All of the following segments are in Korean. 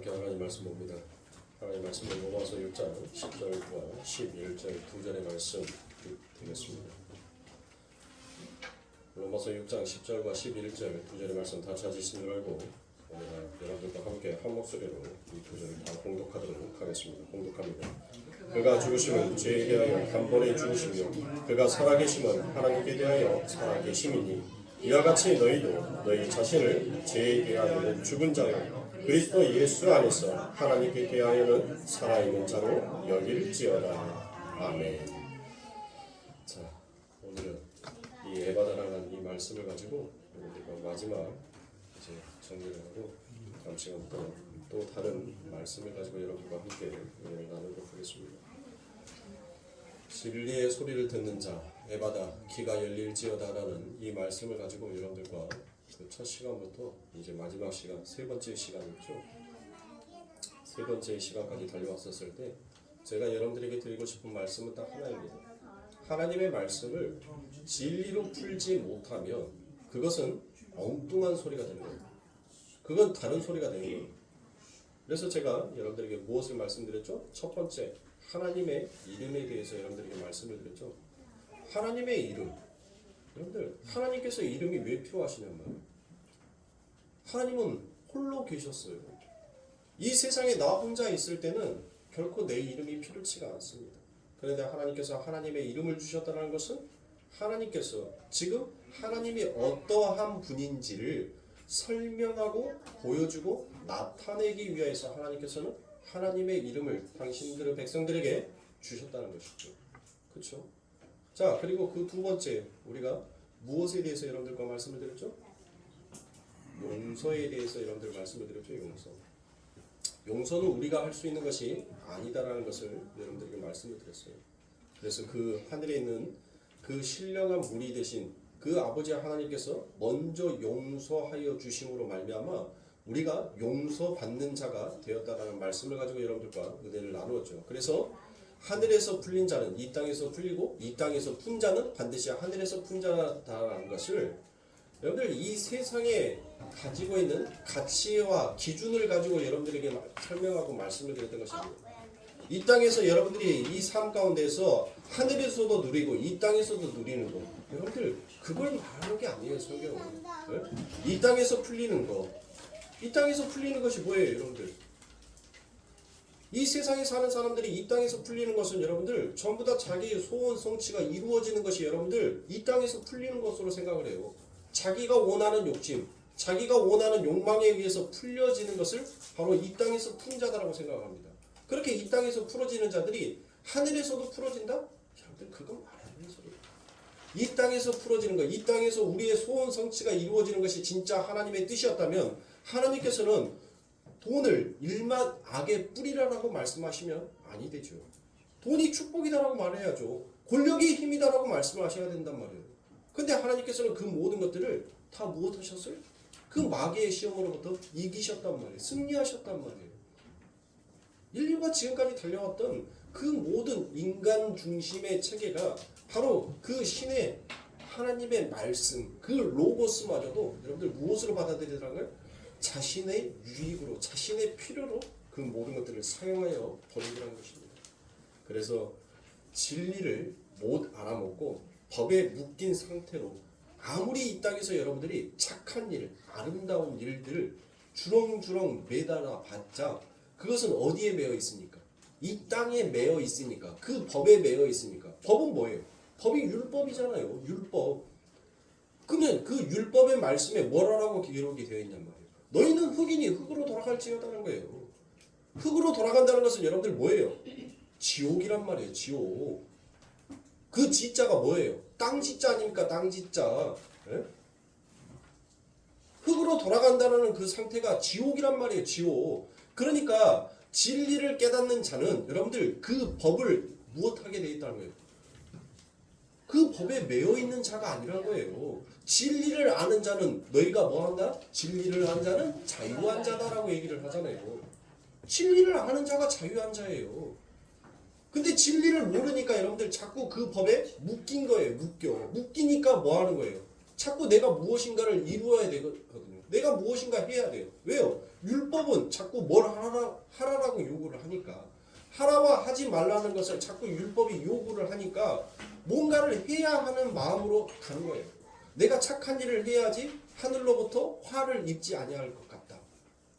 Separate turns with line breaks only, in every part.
함께 하나님 말씀 봅니다. 하나님 말씀은 로마서 6장 10절과 11절 두 절의 말씀 되겠습니다. 로마서 6장 10절과 11절 두 절의 말씀 다 찾으신 줄 알고 오늘 여러분들과 함께 한 목소리로 이 두 절을 다 공독하도록 하겠습니다. 공독합니다. 그가 죽으심은 죄에 대하여 단번에 죽으시며 그가 살아계심은 하나님께 대하여 살아계심이니 이와 같이 너희도 너희 자신을 죄에 대하여는 죽은 자요 그리스도 예수 안에서 하나님께 대하여는 살아있는 자로 여길지어다. 아멘. 자, 오늘은 이 에바다라는 이 말씀을 가지고 우리가 마지막 이제 정리를 하고 다음 시간부터 또 다른 말씀을 가지고 여러분과 함께 은혜를 나누도록 하겠습니다. 진리의 소리를 듣는 자 에바다 기가 열릴지어다라는 이 말씀을 가지고 여러분들과 그 첫 시간부터 이제 마지막 시간 세 번째 시간이죠. 세 번째 시간까지 달려왔었을 때 제가 여러분들에게 드리고 싶은 말씀은 딱 하나입니다. 하나님의 말씀을 진리로 풀지 못하면 그것은 엉뚱한 소리가 되는 거예요. 그건 다른 소리가 되는 거예요. 그래서 제가 여러분들에게 무엇을 말씀드렸죠? 첫 번째, 하나님의 이름에 대해서 여러분들에게 말씀을 드렸죠. 하나님의 이름. 여러분들, 하나님께서 이름이 왜 필요하시냔 말이에요. 하나님은 홀로 계셨어요. 이 세상에 나 혼자 있을 때는 결코 내 이름이 필요치가 않습니다. 그런데 하나님께서 하나님의 이름을 주셨다는 것은 하나님께서 지금 하나님이 어떠한 분인지를 설명하고 보여주고 나타내기 위해서 하나님께서는 하나님의 이름을 당신들의 백성들에게 주셨다는 것이죠. 그렇죠? 자, 그리고 그 두 번째 우리가 무엇에 대해서 여러분들과 말씀을 드렸죠? 용서에 대해서 여러분들 말씀을 드렸죠. 용서는 우리가 할 수 있는 것이 아니다라는 것을 여러분들에게 말씀을 드렸어요. 그래서 그 하늘에 있는 그 신령한 분이 되신 그 아버지 하나님께서 먼저 용서하여 주심으로 말미암아 우리가 용서받는 자가 되었다라는 말씀을 가지고 여러분들과 은혜를 나누었죠. 그래서 하늘에서 풀린 자는 이 땅에서 풀리고 이 땅에서 푼 자는 반드시 하늘에서 푼 자다라는 것을 여러분들 이 세상에 가지고 있는 가치와 기준을 가지고 여러분들에게 설명하고 말씀을 드렸던 것입니다. 이 땅에서 여러분들이 이 삶 가운데서 하늘에서도 누리고 이 땅에서도 누리는 거 여러분들 그걸 말하는 게 아니에요. 성경은. 네? 이 땅에서 풀리는 거 이 땅에서 풀리는 것이 뭐예요? 여러분들 이 세상에 사는 사람들이 이 땅에서 풀리는 것은 여러분들 전부 다 자기의 소원 성취가 이루어지는 것이 여러분들 이 땅에서 풀리는 것으로 생각을 해요. 자기가 원하는 욕심, 자기가 원하는 욕망에 의해서 풀려지는 것을 바로 이 땅에서 푼 자다라고 생각합니다. 그렇게 이 땅에서 풀어지는 자들이 하늘에서도 풀어진다? 여러분들 그건 말이 안 되는 소리예요. 이 땅에서 풀어지는 것, 이 땅에서 우리의 소원 성취가 이루어지는 것이 진짜 하나님의 뜻이었다면 하나님께서는 돈을 일만 악의 뿌리라고 말씀하시면 아니 되죠. 돈이 축복이다라고 말해야죠. 권력이 힘이다라고 말씀을 하셔야 된단 말이에요. 근데 하나님께서는 그 모든 것들을 다 무엇 하셨어요? 그 마귀의 시험으로부터 이기셨단 말이에요. 승리하셨단 말이에요. 인류가 지금까지 달려왔던 그 모든 인간 중심의 체계가 바로 그 신의 하나님의 말씀, 그 로고스마저도 여러분들 무엇으로 받아들이더라고요? 자신의 유익으로, 자신의 필요로 그 모든 것들을 사용하여 버리더라는 것입니다. 그래서 진리를 못 알아먹고 법에 묶인 상태로 아무리 이 땅에서 여러분들이 착한 일, 아름다운 일들을 주렁주렁 매달아 봤자 그것은 어디에 매여 있습니까? 이 땅에 매여 있으니까 그 법에 매여 있으니까 법은 뭐예요? 법이 율법이잖아요. 율법. 그러면 그 율법의 말씀에 뭐라고 기록이 되어 있냔 말이에요. 너희는 흙이니 흙으로 돌아갈지어다는 거예요. 흙으로 돌아간다는 것은 여러분들 뭐예요? 지옥이란 말이에요. 지옥. 그 지자가 뭐예요? 땅지자 아닙니까? 땅지자. 예? 흙으로 돌아간다는 그 상태가 지옥이란 말이에요. 지옥. 그러니까 진리를 깨닫는 자는 여러분들 그 법을 무엇하게 되어 있다는 거예요? 그 법에 매여 있는 자가 아니라는 거예요. 진리를 아는 자는 너희가 뭐 한다? 진리를 아는 자는 자유한 자다라고 얘기를 하잖아요. 진리를 아는 자가 자유한 자예요. 근데 진리를 모르니까 여러분들 자꾸 그 법에 묶인 거예요. 묶이니까 뭐 하는 거예요? 자꾸 내가 무엇인가를 이루어야 되거든요. 내가 무엇인가 해야 돼요. 왜요? 율법은 자꾸 뭘 하라라고 요구를 하니까, 하라와 하지 말라는 것을 자꾸 율법이 요구를 하니까 뭔가를 해야 하는 마음으로 가는 거예요. 내가 착한 일을 해야지 하늘로부터 화를 입지 아니할 것 같다.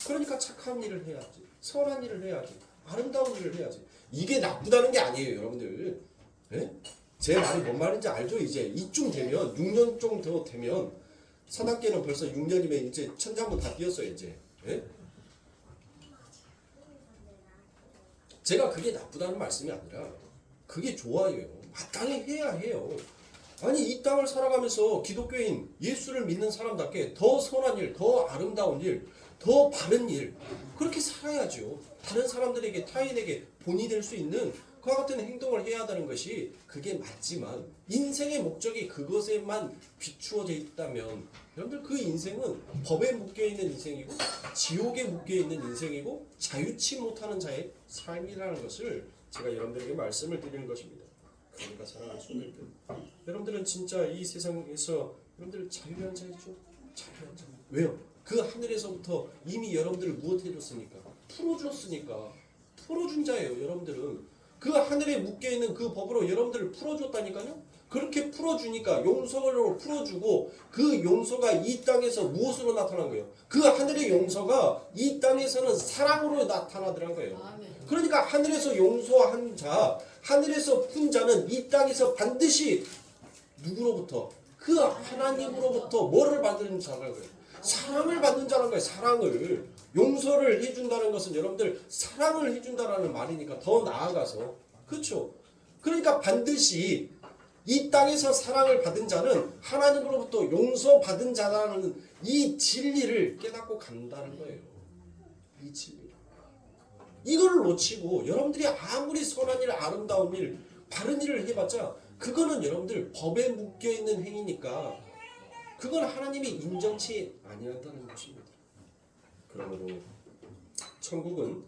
그러니까 착한 일을 해야지, 선한 일을 해야지, 아름다운 일을 해야지. 이게 나쁘다는 게 아니에요, 여러분들. 예? 제 말이 뭔 말인지 알죠? 이제 이쯤 되면 6년 정도 되면 선악계는 벌써 6년이면 이제 천장문 다 띄었어요, 이제. 예? 제가 그게 나쁘다는 말씀이 아니라 그게 좋아요. 마땅히 해야 해요. 아니 이 땅을 살아가면서 기독교인 예수를 믿는 사람답게 더 선한 일, 더 아름다운 일, 더 바른 일 그렇게 살아야죠. 다른 사람들에게 타인에게 본이 될 수 있는 그와 같은 행동을 해야 한다는 것이 그게 맞지만 인생의 목적이 그것에만 비추어져 있다면 여러분들 그 인생은 법에 묶여있는 인생이고 지옥에 묶여있는 인생이고 자유치 못하는 자의 삶이라는 것을 제가 여러분들에게 말씀을 드리는 것입니다. 그러니까 사랑하는 손님들, 여러분들은 진짜 이 세상에서 여러분들 자유한 자이죠? 자유한 자. 왜요? 그 하늘에서부터 이미 여러분들을 무엇 해줬습니까? 풀어줬으니까. 풀어준 자예요. 여러분들은 그 하늘에 묶여있는 그 법으로 여러분들을 풀어줬다니까요. 그렇게 풀어주니까 용서로 풀어주고 그 용서가 이 땅에서 무엇으로 나타난 거예요? 그 하늘의 용서가 이 땅에서는 사랑으로 나타나더란 거예요. 그러니까 하늘에서 용서한 자, 하늘에서 푼 자는 이 땅에서 반드시 누구로부터? 그 하나님으로부터 뭐를 받는 자라는 거예요? 사랑을 받는 자라는 거예요. 사랑을. 용서를 해준다는 것은 여러분들 사랑을 해준다라는 말이니까 더 나아가서 그렇죠. 그러니까 반드시 이 땅에서 사랑을 받은 자는 하나님으로부터 용서받은 자라는 이 진리를 깨닫고 간다는 거예요. 이 진리. 이거를 놓치고 여러분들이 아무리 선한 일, 아름다운 일, 바른 일을 해봤자 그거는 여러분들 법에 묶여있는 행위니까 그건 하나님이 인정치 아니한다는 것입니다. 그러므로 천국은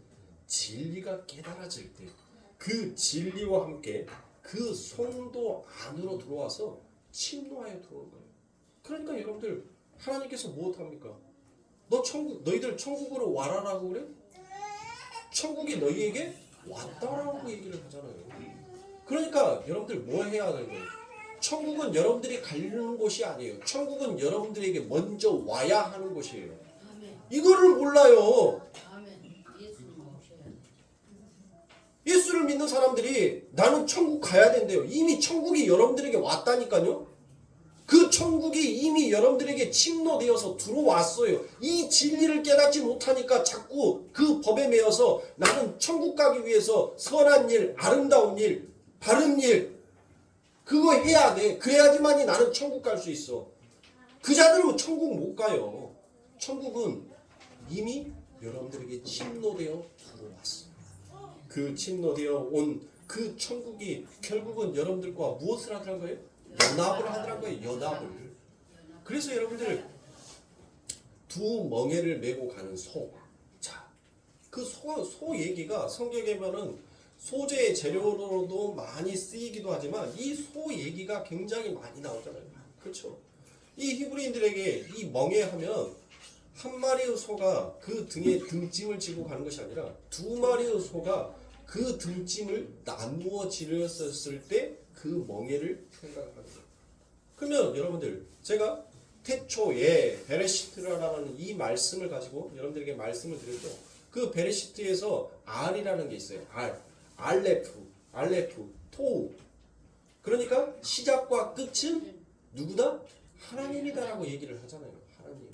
진리가 깨달아질 때 그 진리와 함께 그 성도 안으로 들어와서 침노하여 들어오는 거예요. 그러니까 여러분들 하나님께서 무엇합니까? 너희들 천국으로 와라라고 그래? 천국이 너희에게 왔다라고 얘기를 하잖아요. 그러니까 여러분들 뭐 해야 하는 거예요? 천국은 여러분들이 가려는 곳이 아니에요. 천국은 여러분들에게 먼저 와야 하는 곳이에요. 이거를 몰라요. 예수를 믿는 사람들이 나는 천국 가야 된대요. 이미 천국이 여러분들에게 왔다니까요. 그 천국이 이미 여러분들에게 침노되어서 들어왔어요. 이 진리를 깨닫지 못하니까 자꾸 그 법에 매여서 나는 천국 가기 위해서 선한 일, 아름다운 일, 바른 일 그거 해야 돼. 그래야지만이 나는 천국 갈 수 있어. 그 자들은 천국 못 가요. 천국은 이미 여러분들에게 침노되어 들어왔어. 그 침노되어 온 그 천국이 결국은 여러분들과 무엇을 하더란 거예요? 연합을 하더란 거예요. 연합을. 그래서 여러분들 두 멍에를 메고 가는 소. 자, 그 소 얘기가 성경에 보면은 소재의 재료로도 많이 쓰이기도 하지만 이 소 얘기가 굉장히 많이 나오잖아요. 그렇죠? 이 히브리인들에게 이 멍에 하면 한 마리의 소가 그 등에 등짐을 지고 가는 것이 아니라 두 마리의 소가 그 등짐을 나누어 지렸을 때 그 멍에를 생각하는 거예요. 그러면 여러분들 제가 태초에 베레시트라는 이 말씀을 가지고 여러분들에게 말씀을 드렸죠. 그 베레시트에서 알이라는 게 있어요. 알레프, 토우. 그러니까 시작과 끝은 누구다? 하나님이다라고 얘기를 하잖아요. 하나님.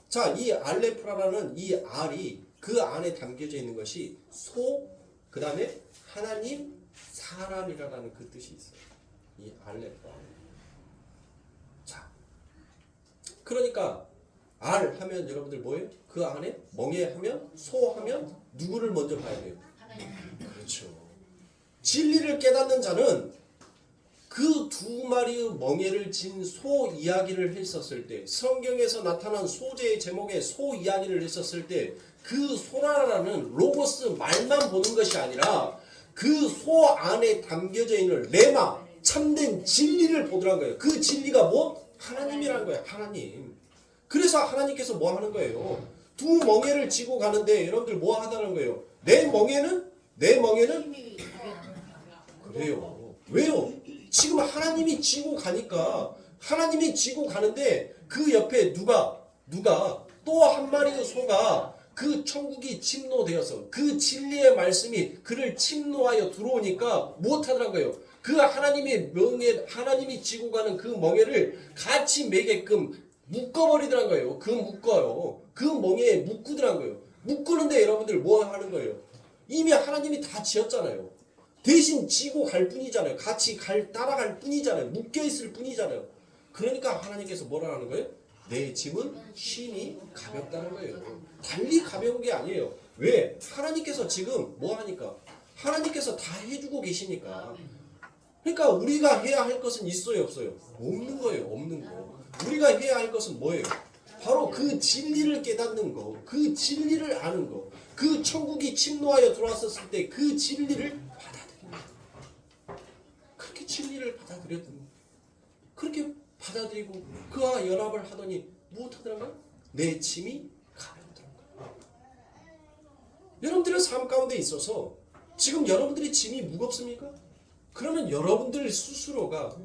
자, 이 알레프라는 이 알이 그 안에 담겨져 있는 것이 소, 그 다음에 하나님, 사람이라는 그 뜻이 있어요. 이 알레프. 자, 그러니까 알 하면 여러분들 뭐예요? 그 안에 멍에 하면 소 하면 누구를 먼저 봐야 돼요? 그렇죠. 진리를 깨닫는 자는 그 두 마리의 멍에를 진 소 이야기를 했었을 때 성경에서 나타난 소재의 제목에 소 이야기를 했었을 때 그 소라라는 로고스 말만 보는 것이 아니라 그 소 안에 담겨져 있는 레마 참된 진리를 보더란 거예요. 그 진리가 뭐? 하나님이라는 거예요. 하나님. 그래서 하나님께서 뭐 하는 거예요? 두 멍에를 지고 가는데 여러분들 뭐 하다는 거예요? 내 멍에는 그래요. 왜요? 지금 하나님이 지고 가니까 하나님이 지고 가는데 그 옆에 누가 또 한 마리의 소가 그 천국이 침노되어서 그 진리의 말씀이 그를 침노하여 들어오니까 무엇하더란 거예요? 그 하나님의 멍에 하나님이 지고 가는 그 멍에를 같이 매게끔 묶어버리더란 거예요. 그 멍에에 묶으더란 거예요. 묶으는데 여러분들 뭐 하는 거예요? 이미 하나님이 다 지었잖아요. 대신 지고 갈 뿐이잖아요. 같이 따라갈 뿐이잖아요. 묶여있을 뿐이잖아요. 그러니까 하나님께서 뭐라 하는 거예요? 내 짐은 심히 가볍다는 거예요. 달리 가벼운 게 아니에요. 왜? 하나님께서 지금 뭐 하니까? 하나님께서 다 해주고 계시니까. 그러니까 우리가 해야 할 것은 있어요, 없어요? 없는 거예요, 없는 거. 우리가 해야 할 것은 뭐예요? 바로 그 진리를 깨닫는 거, 그 진리를 아는 거, 그 천국이 침노하여 들어왔었을 때 그 진리를 받아들이는 거. 그렇게 진리를 받아들였던 그렇게 받아들이고 그와 연합을 하더니 무엇하더란가요? 내 짐이 가볍더란가요. 여러분들의 삶 가운데 있어서 지금 여러분들의 짐이 무겁습니까? 그러면 여러분들 스스로가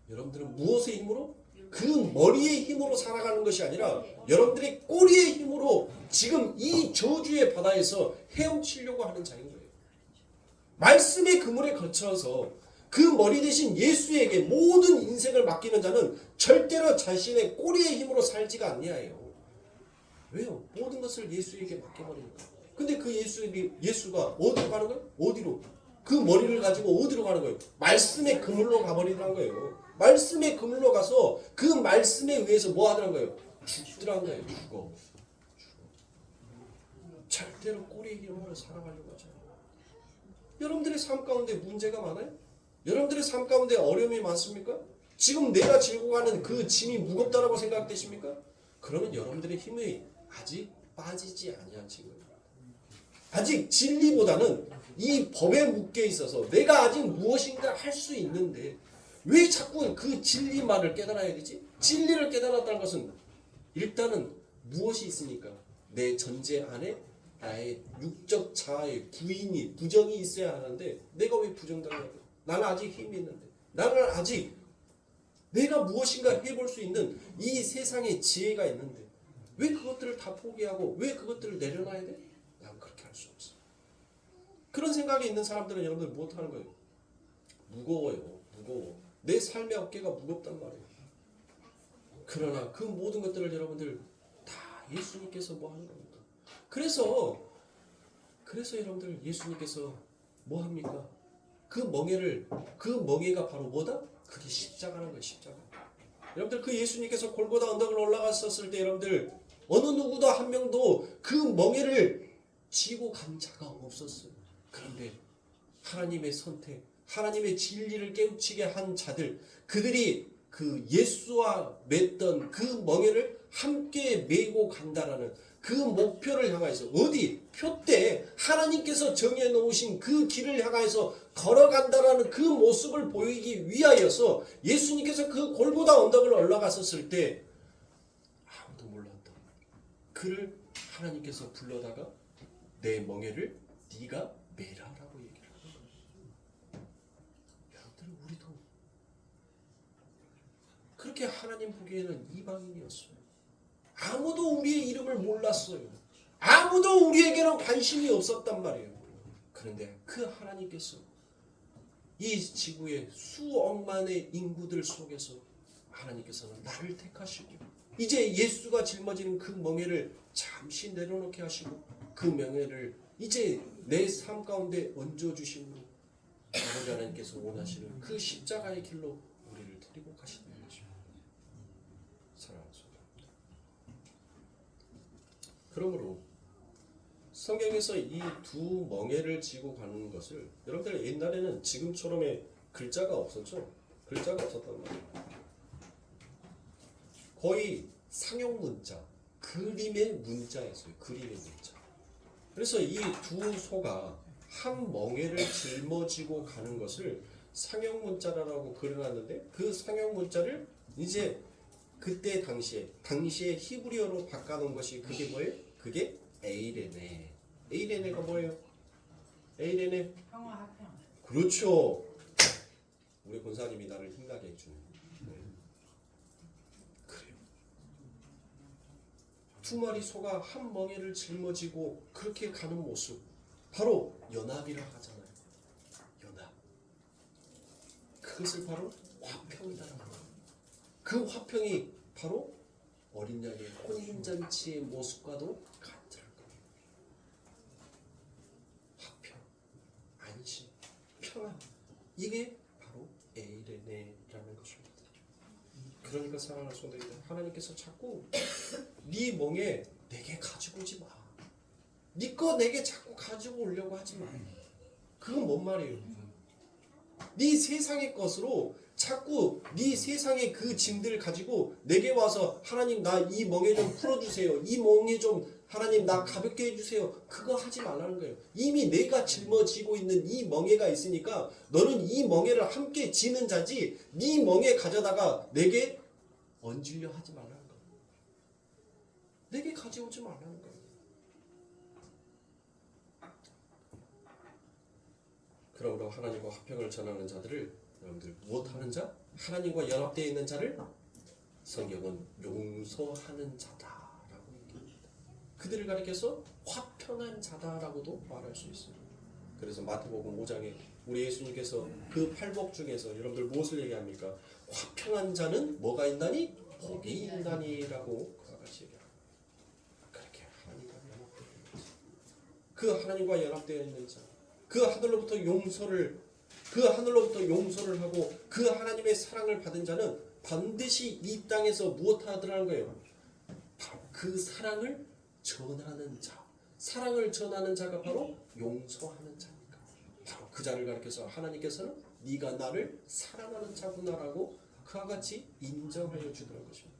여러분들은 무엇의 힘으로? 그 머리의 힘으로 살아가는 것이 아니라 여러분들의 꼬리의 힘으로 지금 이 저주의 바다에서 헤엄치려고 하는 자인 거예요. 말씀의 그물에 거쳐서 그 머리 대신 예수에게 모든 인생을 맡기는 자는 절대로 자신의 꼬리의 힘으로 살지가 아니하요. 왜요? 모든 것을 예수에게 맡겨버리니까. 근데 그 예수가 어디로 가는 거예요? 어디로? 그 머리를 가지고 어디로 가는 거예요? 말씀의 그물로 가버리더란 거예요. 말씀의 그물로 가서 그 말씀에 의해서 뭐 하더란 거예요? 죽더란 거예요. 죽어. 절대로 꼬리의 힘으로 살아가려고 하죠. 여러분들의 삶 가운데 문제가 많아요? 여러분들의 삶 가운데 어려움이 많습니까? 지금 내가 지고 가는 그 짐이 무겁다라고 생각되십니까? 그러면 여러분들의 힘이 아직 빠지지 아니한 친구입니다. 아직 진리보다는 이 법에 묶여 있어서 내가 아직 무엇인가 할 수 있는데 왜 자꾸 그 진리만을 깨달아야 되지? 진리를 깨달았다는 것은 일단은 무엇이 있으니까 내 전제 안에 나의 육적 자아의 부정이 있어야 하는데 내가 왜 부정당해야 돼? 나는 아직 힘이 있는데 나는 아직 내가 무엇인가 해볼 수 있는 이 세상에 지혜가 있는데 왜 그것들을 다 포기하고 왜 그것들을 내려놔야 돼? 난 그렇게 할 수 없어. 그런 생각이 있는 사람들은 여러분들 못하는 거예요. 무거워요. 무거워. 내 삶의 어깨가 무겁단 말이에요. 그러나 그 모든 것들을 여러분들 다 예수님께서 뭐 하는 겁니까? 그래서 여러분들 예수님께서 뭐 합니까? 그 멍에가 바로 뭐다? 그게 십자가라는 거예요. 십자가. 여러분들 그 예수님께서 골고다 언덕을 올라갔었을 때 여러분들 어느 누구도 한 명도 그 멍에를 지고 간 자가 없었어요. 그런데 하나님의 선택, 하나님의 진리를 깨우치게 한 자들, 그들이 그 예수와 맺던 그 멍에를 함께 메고 간다라는 그 목표를 향해서 어디? 표때 하나님께서 정해 놓으신 그 길을 향해서 걸어간다라는 그 모습을 보이기 위하여서 예수님께서 그 골고다 언덕을 올라갔었을 때 아무도 몰랐다. 그를 하나님께서 불러다가 내 멍에를 네가 메라라고 얘기를 하는 거예요. 여러분들 우리도 그렇게 하나님 보기에는 이방인이었어요. 아무도 우리의 이름을 몰랐어요. 아무도 우리에게는 관심이 없었단 말이에요. 그런데 그 하나님께서 이 지구의 수억만의 인구들 속에서 하나님께서는 나를 택하시고 이제 예수가 짊어지는 그 멍에를 잠시 내려놓게 하시고 그 명예를 이제 내 삶 가운데 얹어주심으로 아버지 하나님께서 원하시는 그 십자가의 길로 우리를 데리고 가시는 것입니다. 사랑하는 성도입니다. 그러므로 성경에서 이 두 멍에를 지고 가는 것을 여러분들 옛날에는 지금처럼의 글자가 없었죠? 글자가 없었단 말이에요. 거의 상용 문자, 그림의 문자였어요. 그림의 문자. 그래서 이 두 소가 한 멍에를 짊어지고 가는 것을 상용 문자라고 그려놨는데 그 상용 문자를 이제 그때 당시에 히브리어로 바꿔놓은 것이 그게 뭐예요? 그게 에이레네. 에이레네가 뭐예요? 에이레네.
평화 합평.
그렇죠. 우리 권사님이 나를 힘나게 해주는. 네. 그래요. 두 마리 소가 한 멍에를 짊어지고 그렇게 가는 모습, 바로 연합이라 하잖아요. 연합. 그것을 바로 화평이라는 거예요. 그 화평이 바로 어린 양의 혼인잔치의 모습과도 같을 거예요. 화평, 안심, 평안. 이게 바로 에이레네라는 것입니다. 그러니까 사랑하는 성도님들, 하나님께서 자꾸 네 멍에 내게 가지고 오지 마. 네 거 내게 자꾸 가지고 오려고 하지 마. 그건 뭔 말이에요? 네 세상의 것으로 자꾸 네 세상의 그 짐들을 가지고 내게 와서 하나님 나 이 멍에 좀 풀어주세요. 이 멍에 좀 하나님 나 가볍게 해주세요. 그거 하지 말라는 거예요. 이미 내가 짊어지고 있는 이 멍에가 있으니까 너는 이 멍에를 함께 지는 자지 네 멍에 가져다가 내게 얹으려 하지 말라는 거예요. 내게 가져오지 말라는 거예요. 그러므로 하나님과 화평을 전하는 자들을 여러분들 무엇하는 자? 하나님과 연합되어 있는 자를 성경은 용서하는 자다라고 얘기합니다. 그들을 가리켜서 화평한 자다라고도 말할 수 있습니다. 그래서 마태복음 5장에 우리 예수님께서 그 팔복 중에서 여러분들 무엇을 얘기합니까? 화평한 자는 뭐가 있나니? 복이 있나니라고 그와 같이 얘기합니다. 그렇게 하나님과 연합되어 있는 자, 그 하나님과 연합되어 있는 자, 그 하늘로부터 용서를 하고 그 하나님의 사랑을 받은 자는 반드시 이 땅에서 무엇 하더라는 거예요? 바로 그 사랑을 전하는 자. 사랑을 전하는 자가 바로 용서하는 자니까. 바로 그 자를 가리켜서 하나님께서는 네가 나를 사랑하는 자구나라고 그와 같이 인정하여 주더라는 것입니다.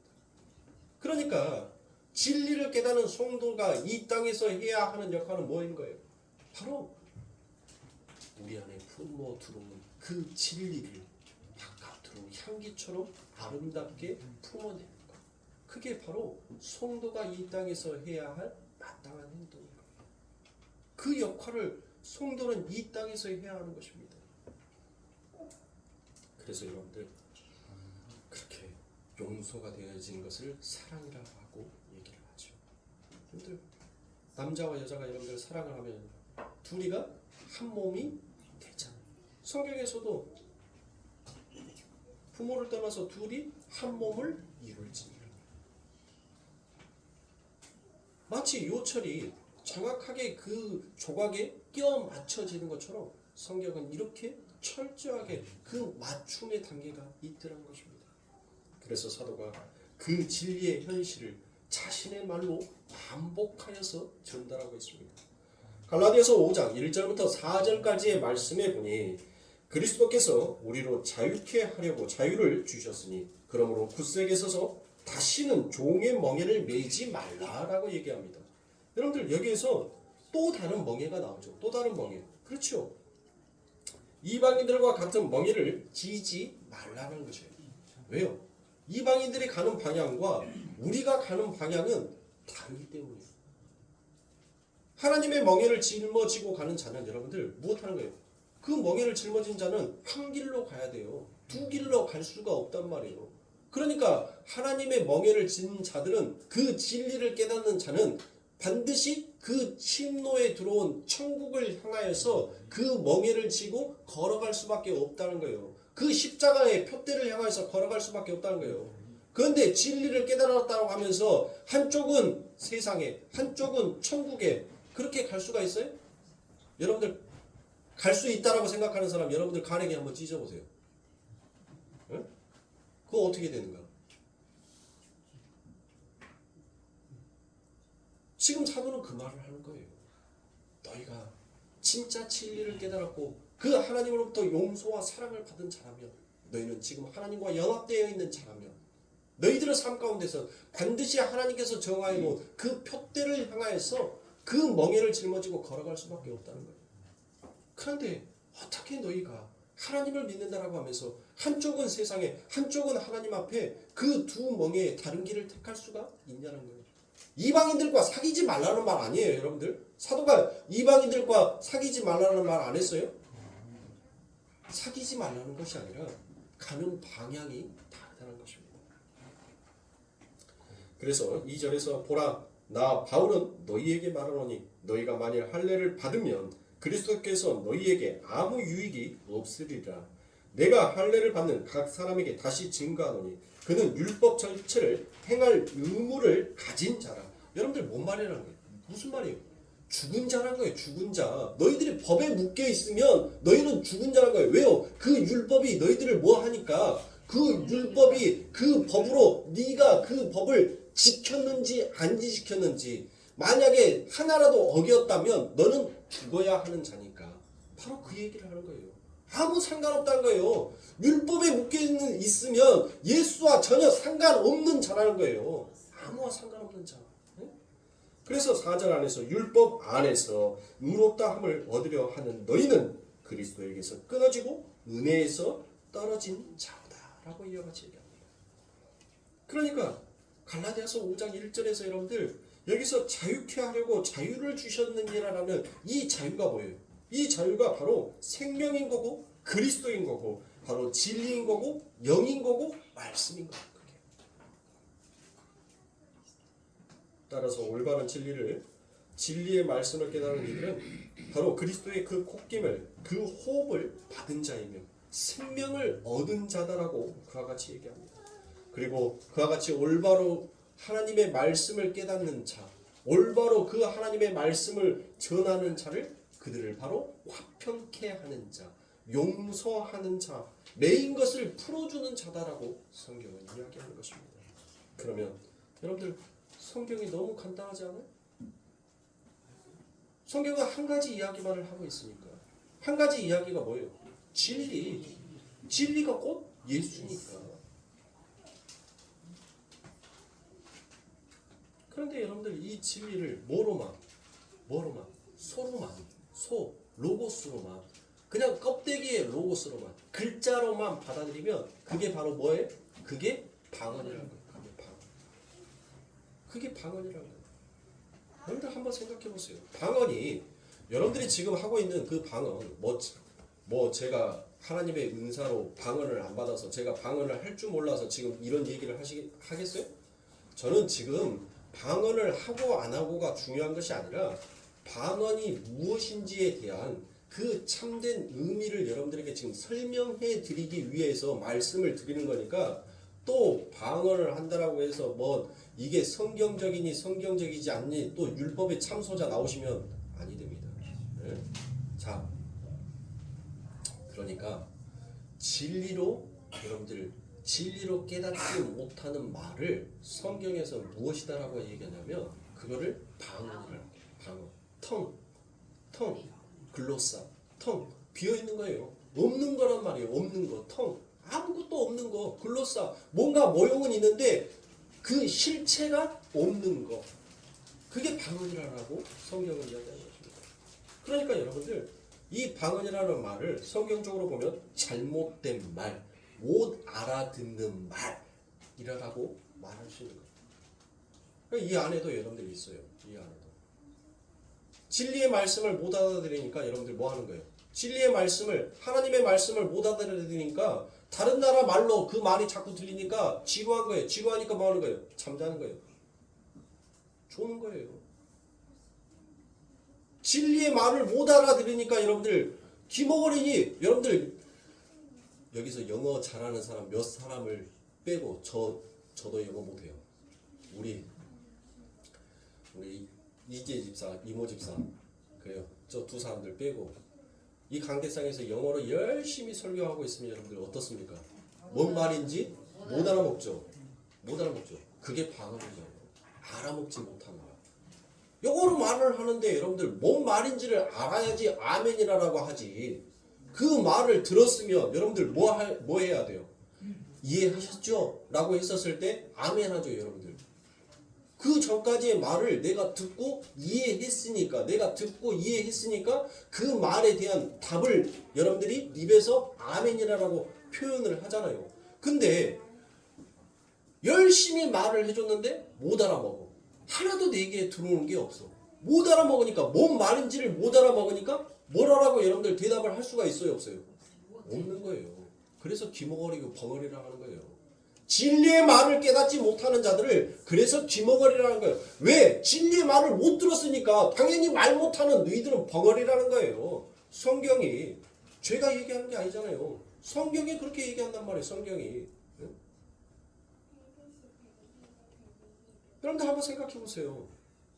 그러니까 진리를 깨닫는 성도가 이 땅에서 해야 하는 역할은 뭐인 거예요? 바로 우리 안에 품어 들어온 그 진리를 바깥으로 향기처럼 아름답게 품어내는 것. 그게 바로 성도가 이 땅에서 해야 할 마땅한 행동인 거예요. 그 역할을 성도는 이 땅에서 해야 하는 것입니다. 그래서 여러분들 그렇게 용서가 되어진 것을 사랑이라 하고 얘기를 하죠. 여러분들 남자와 여자가 여러분들 사랑을 하면 둘이가 한 몸이 되잖아요. 성경에서도 부모를 떠나서 둘이 한 몸을 이룰지니라. 마치 요철이 정확하게 그 조각에 끼워 맞춰지는 것처럼 성경은 이렇게 철저하게 그 맞춤의 단계가 있더란 것입니다. 그래서 사도가 그 진리의 현실을 자신의 말로 반복하여서 전달하고 있습니다. 갈라디아서 5장 1절부터 4절까지의 말씀에 보니 그리스도께서 우리로 자유케 하려고 자유를 주셨으니 그러므로 굳세게 서서 다시는 종의 멍에를 매지 말라라고 얘기합니다. 여러분들 여기에서 또 다른 멍에가 나오죠. 또 다른 멍에. 그렇죠. 이방인들과 같은 멍에를 지지 말라는 것이에요. 왜요? 이방인들이 가는 방향과 우리가 가는 방향은 다르기 때문이에요. 하나님의 멍에를 짊어지고 가는 자는 여러분들 무엇하는 거예요? 그 멍에를 짊어진 자는 한 길로 가야 돼요. 두 길로 갈 수가 없단 말이에요. 그러니까 하나님의 멍에를 진 자들은 그 진리를 깨닫는 자는 반드시 그 침노에 들어온 천국을 향하여서 그 멍에를 지고 걸어갈 수밖에 없다는 거예요. 그 십자가의 표대를 향해서 걸어갈 수밖에 없다는 거예요. 그런데 진리를 깨달았다고 하면서 한쪽은 세상에 한쪽은 천국에 그렇게 갈 수가 있어요? 여러분들 갈 수 있다라고 생각하는 사람 여러분들 가랭이 한번 찢어보세요. 응? 그거 어떻게 되는가? 지금 사도는 그 말을 하는 거예요. 너희가 진짜 진리를 깨달았고 그 하나님으로부터 용서와 사랑을 받은 자라면 너희는 지금 하나님과 연합되어 있는 자라면 너희들의 삶 가운데서 반드시 하나님께서 정하여 놓은 그 표대를 향하여서 그 멍에를 짊어지고 걸어갈 수밖에 없다는 거예요. 그런데 어떻게 너희가 하나님을 믿는다라고 하면서 한쪽은 세상에 한쪽은 하나님 앞에 그 두 멍에의 다른 길을 택할 수가 있냐는 거예요. 이방인들과 사귀지 말라는 말 아니에요, 여러분들. 사도가 이방인들과 사귀지 말라는 말 안 했어요? 사귀지 말라는 것이 아니라 가는 방향이 다르다는 것입니다. 그래서 2절에서 보라 나 바울은 너희에게 말하노니 너희가 만일 할례를 받으면 그리스도께서 너희에게 아무 유익이 없으리라. 내가 할례를 받는 각 사람에게 다시 증거하노니 그는 율법 전체를 행할 의무를 가진 자라. 여러분들 뭔 말이라는 거예요? 무슨 말이에요? 죽은 자란 거예요. 죽은 자. 너희들이 법에 묶여 있으면 너희는 죽은 자란 거예요. 왜요? 그 율법이 너희들을 뭐 하니까 그 율법이 그 법으로 네가 그 법을 지켰는지 안 지켰는지 만약에 하나라도 어겼다면 너는 죽어야 하는 자니까 바로 그 얘기를 하는 거예요. 아무 상관없다는 거예요. 율법에 묶여 있으면 예수와 전혀 상관없는 자라는 거예요. 아무와 상관없는 자. 그래서 4절 안에서 율법 안에서 의롭다 함을 얻으려 하는 너희는 그리스도에게서 끊어지고 은혜에서 떨어진 자다 라고 이와 같이 얘기합니다. 그러니까 갈라디아서 5장 1절에서 여러분들 여기서 자유케 하려고 자유를 주셨느니라는 이 자유가 뭐예요? 이 자유가 바로 생명인 거고 그리스도인 거고 바로 진리인 거고 영인 거고 말씀인 거예요. 따라서 올바른 진리의 말씀을 깨달은 이들은 바로 그리스도의 그 콧김을 그 호흡을 받은 자이며 생명을 얻은 자다라고 그와 같이 얘기합니다. 그리고 그와 같이 올바로 하나님의 말씀을 깨닫는 자, 올바로 그 하나님의 말씀을 전하는 자를 그들을 바로 화평케 하는 자, 용서하는 자, 매인 것을 풀어주는 자다라고 성경은 이야기하는 것입니다. 그러면 여러분들 성경이 너무 간단하지 않아요? 성경은 한 가지 이야기만을 하고 있으니까. 한 가지 이야기가 뭐예요? 진리. 진리가 곧 예수니까. 그런데 여러분들 이 진리를 뭐로만? 소로만. 로고스로만. 그냥 껍데기의 로고스로만. 글자로만 받아들이면 그게 바로 뭐예요? 그게 방언이라는 거예요. 그게 방언이라는 거예요. 여러분들 한번 생각해 보세요. 방언이 여러분들이 지금 하고 있는 그 방언 제가 하나님의 은사로 방언을 안 받아서 제가 방언을 할 줄 몰라서 지금 이런 얘기를 하겠어요? 저는 지금 방언을 하고 안 하고가 중요한 것이 아니라 방언이 무엇인지에 대한 그 참된 의미를 여러분들에게 지금 설명해 드리기 위해서 말씀을 드리는 거니까 또 방언을 한다라고 해서 뭐 이게 성경적이니 성경적이지 않니 또 율법의 참소자 나오시면 아니 됩니다. 네? 자, 그러니까 여러분들 진리로 깨닫지 못하는 말을 성경에서 무엇이다라고 얘기하냐면 그거를 방언이라는 거예요. 방언, 텅, 글로사, 텅 비어 있는 거예요. 없는 거란 말이에요. 없는 거, 텅. 아무것도 없는 거, 글로사 뭔가 모형은 있는데 그 실체가 없는 거, 그게 방언이라고 성경은 이야기하는 것입니다. 그러니까 여러분들 이 방언이라는 말을 성경적으로 보면 잘못된 말, 못 알아듣는 말이라고 말할 수 있는 거예요. 그러니까 이 안에도 여러분들이 있어요. 이 안에도 진리의 말씀을 못 알아들으니까 여러분들 뭐 하는 거예요? 진리의 말씀을, 하나님의 말씀을 못 알아들으니까 다른 나라 말로 그 말이 자꾸 들리니까 지루한 거예요. 지루하니까 뭐 하는 거예요? 잠자는 거예요. 조는 거예요. 진리의 말을 못 알아들으니까 여러분들 기먹어리니 여러분들 여기서 영어 잘하는 사람 몇 사람을 빼고 저도 영어 못해요. 우리 이재 집사, 이모 집사 그래요. 저 두 사람들 빼고 이 강대상에서 영어로 열심히 설교하고 있으면 여러분들 어떻습니까? 뭔 말인지 못 알아먹죠. 그게 방언이죠. 알아먹지 못하는 거야. 영어로 말을 하는데 여러분들 뭔 말인지를 알아야지 아멘이라고 하지. 그 말을 들었으면 여러분들 뭐 해야 돼요? 이해하셨죠? 라고 했었을 때 아멘 하죠, 여러분들. 그 전까지의 말을 내가 듣고 이해했으니까 그 말에 대한 답을 여러분들이 입에서 아멘이라고 표현을 하잖아요. 근데 열심히 말을 해줬는데 못 알아먹어. 하나도 내게 들어오는 게 없어. 못 알아먹으니까, 뭔 말인지를 못 알아먹으니까 뭐라고 여러분들 대답을 할 수가 있어요, 없어요? 없는 거예요. 그래서 귀머거리고 벙어리라 하는 거예요. 진리의 말을 깨닫지 못하는 자들을 그래서 귀머거리라는 거예요. 왜? 진리의 말을 못 들었으니까 당연히 말 못하는 너희들은 벙어리라는 거예요. 성경이 제가 얘기하는 게 아니잖아요. 성경이 그렇게 얘기한단 말이에요. 성경이. 여러분들 한번 생각해 보세요.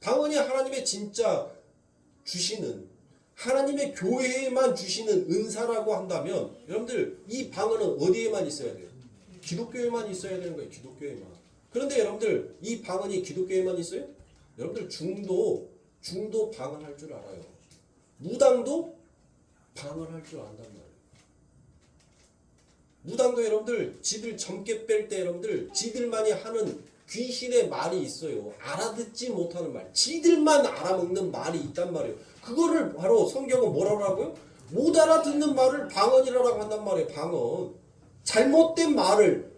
방언이 하나님의 진짜 주시는, 하나님의 교회에만 주시는 은사라고 한다면 여러분들 이 방언은 어디에만 있어야 돼요? 기독교에만 있어야 되는 거예요. 기독교에만. 그런데 여러분들 이 방언이 기독교에만 있어요? 여러분들 중도 방언할 줄 알아요. 무당도 방언할 줄 안단 말이에요. 무당도 여러분들 지들 점괘 뺄 때 여러분들 지들만이 하는 귀신의 말이 있어요. 알아듣지 못하는 말. 지들만 알아먹는 말이 있단 말이에요. 그거를 바로 성경은 뭐라고 하고요? 못 알아듣는 말을 방언이라고 한단 말이에요. 방언. 잘못된 말을.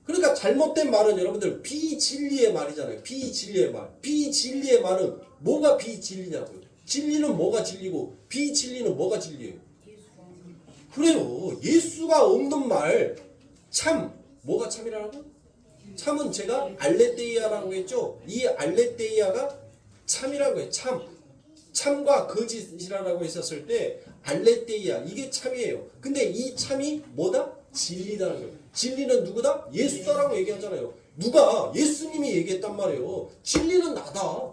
그러니까 잘못된 말은 여러분들 비진리의 말이잖아요. 비진리의 말. 비진리의 말은 뭐가 비진리냐고요. 진리는 뭐가 진리고 비진리는 뭐가 진리예요. 그래요. 예수가 없는 말. 참. 뭐가 참이라고? 참은 제가 알레데이아라고 했죠. 이 알레데이아가 참이라고 해요. 참과 거짓이라고 했었을 때 알레데이아 이게 참이에요. 근데 이 참이 뭐다? 진리다는 거예요. 진리는 누구다? 예수다라고 얘기하잖아요. 누가? 예수님이 얘기했단 말이에요. 진리는 나다.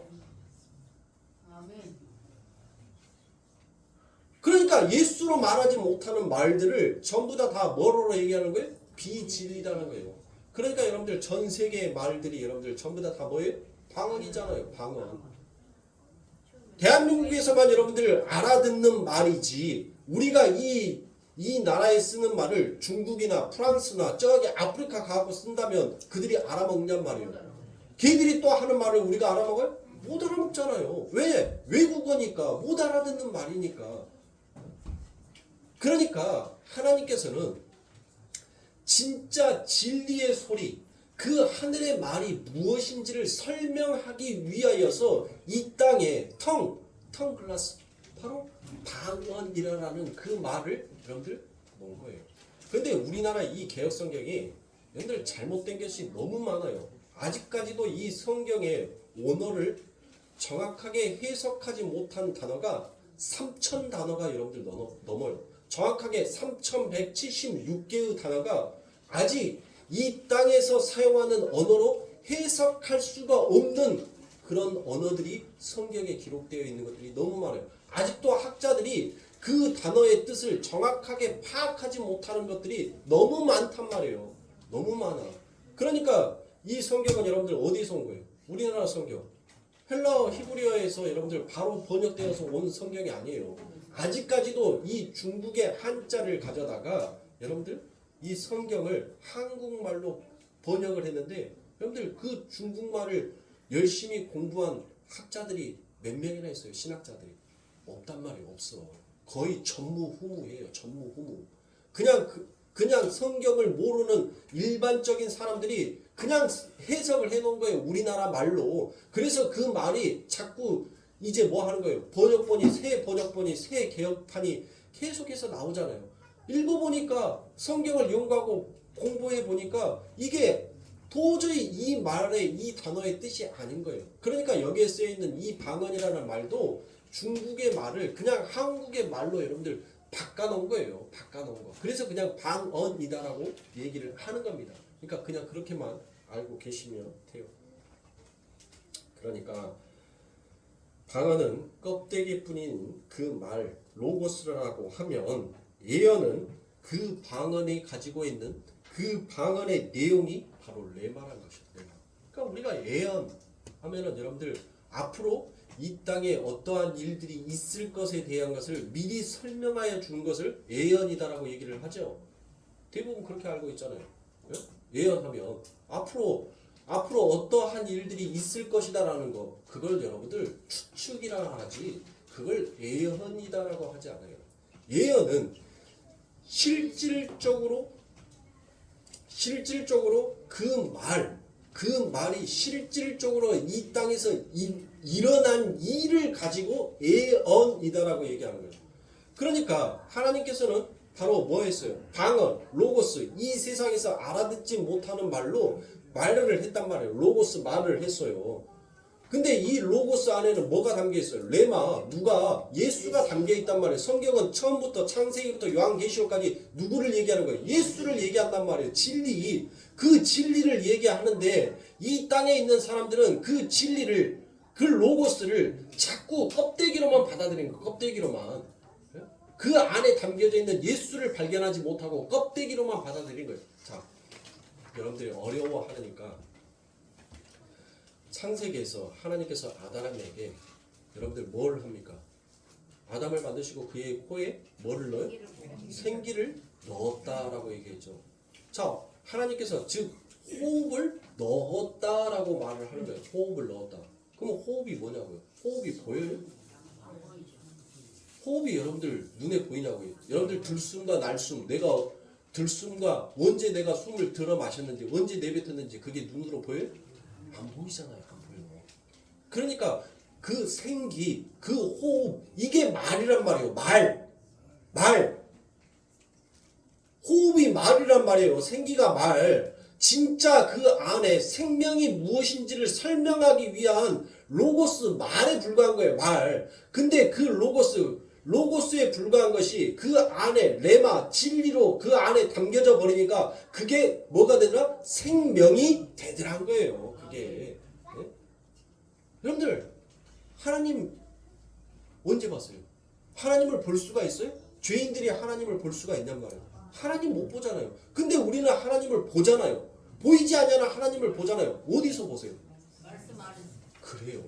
그러니까 예수로 말하지 못하는 말들을 전부 다 뭐로 얘기하는 거예요? 비진리다는 거예요. 그러니까 여러분들 전 세계의 말들이 여러분들 전부 다 뭐예요? 방언이잖아요. 방언. 대한민국에서만 여러분들 알아듣는 말이지 우리가 이 나라에 쓰는 말을 중국이나 프랑스나 저기 아프리카 가고 쓴다면 그들이 알아먹냔 말이에요. 걔들이 또 하는 말을 우리가 알아먹어요? 못 알아먹잖아요. 왜? 외국어니까 못 알아듣는 말이니까. 그러니까 하나님께서는 진짜 진리의 소리, 그 하늘의 말이 무엇인지를 설명하기 위하여서 이 땅에 텅글라스, 바로 방언이라는 그 말을 여러분들 놓은 거예요. 근데 우리나라 이 개혁성경이 여러분들 잘못된 것이 너무 많아요. 아직까지도 이 성경의 원어를 정확하게 해석하지 못한 단어가 3,000 단어가 여러분들 넘어요. 정확하게 3,176개의 단어가 아직 이 땅에서 사용하는 언어로 해석할 수가 없는 그런 언어들이 성경에 기록되어 있는 것들이 너무 많아요. 아직도 학자들이 그 단어의 뜻을 정확하게 파악하지 못하는 것들이 너무 많단 말이에요. 너무 많아. 그러니까 이 성경은 여러분들 어디서 온 거예요? 우리나라 성경. 헬라어 히브리어에서 여러분들 바로 번역되어서 온 성경이 아니에요. 아직까지도 이 중국의 한자를 가져다가 여러분들 이 성경을 한국말로 번역을 했는데 여러분들 그 중국말을 열심히 공부한 학자들이 몇 명이나 있어요. 신학자들이. 없단 말이에요. 없어. 거의 전무후무예요. 전무후무. 그냥 성경을 모르는 일반적인 사람들이 그냥 해석을 해놓은 거예요. 우리나라 말로. 그래서 그 말이 자꾸 이제 뭐 하는 거예요. 새 번역본이 새 개혁판이 계속해서 나오잖아요. 읽어보니까 성경을 연구하고 공부해보니까 이게 도저히 이 말의 이 단어의 뜻이 아닌 거예요. 그러니까 여기에 쓰여있는 이 방언이라는 말도 중국의 말을 그냥 한국의 말로 여러분들 바꿔놓은 거예요. 바꿔놓은 거. 그래서 그냥 방언이다라고 얘기를 하는 겁니다. 그러니까 그냥 그렇게만 알고 계시면 돼요. 그러니까 방언은 껍데기뿐인 그 말 로고스라고 하면 예언은 그 방언이 가지고 있는 그 방언의 내용이 바로 레마라는 것이에요. 레마. 그러니까 우리가 예언하면은 여러분들 앞으로 이 땅에 어떠한 일들이 있을 것에 대한 것을 미리 설명하여 주는 것을 예언이다라고 얘기를 하죠. 대부분 그렇게 알고 있잖아요. 예언하면 앞으로 어떠한 일들이 있을 것이다라는 거, 그걸 여러분들 추측이라 하지 그걸 예언이다라고 하지 않아요. 예언은 실질적으로 그 그 말이 실질적으로 이 땅에서 일어난 일을 가지고 예언이다라고 얘기하는 거예요. 그러니까 하나님께서는 바로 뭐 했어요? 방언, 로고스, 이 세상에서 알아듣지 못하는 말로 말을 했단 말이에요. 로고스 말을 했어요. 근데 이 로고스 안에는 뭐가 담겨 있어요? 레마, 누가, 예수가 담겨 있단 말이에요. 성경은 처음부터 창세기부터 요한계시록까지 누구를 얘기하는 거예요? 예수를 얘기한단 말이에요. 진리, 그 진리를 얘기하는데 이 땅에 있는 사람들은 그 진리를, 그 로고스를 자꾸 껍데기로만 받아들이는 거예요. 껍데기로만. 그 안에 담겨져 있는 예수를 발견하지 못하고 껍데기로만 받아들이는 거예요. 자, 여러분들이 어려워하니까 창세기에서 하나님께서 아담에게 여러분들 뭘 합니까? 아담을 만드시고 그의 코에 뭐를 넣어요? 생기를 넣었다라고 얘기했죠. 자, 하나님께서 즉 호흡을 넣었다라고 말을 하는 거예요. 호흡을 넣었다. 그럼 호흡이 뭐냐고요? 호흡이 보여요? 호흡이 여러분들 눈에 보이냐고요? 여러분들 들숨과 날숨, 내가 들숨과 언제 내가 숨을 들어 마셨는지, 언제 내뱉었는지 그게 눈으로 보여요? 안 보이잖아요. 안 보여요. 그러니까 그 생기, 그 호흡, 이게 말이란 말이에요. 말. 호흡이 말이란 말이에요. 생기가 말. 진짜 그 안에 생명이 무엇인지를 설명하기 위한 로고스, 말에 불과한 거예요. 말. 근데 그 로고스에 불과한 것이 그 안에 레마, 진리로 그 안에 담겨져 버리니까 그게 뭐가 되더라? 생명이 되더란 거예요. 그게. 네? 여러분들, 하나님 언제 봤어요? 하나님을 볼 수가 있어요? 죄인들이 하나님을 볼 수가 있냔 말이에요. 하나님 못 보잖아요. 근데 우리는 하나님을 보잖아요. 보이지 않냐나 하나님을 보잖아요. 어디서 보세요? 그래요.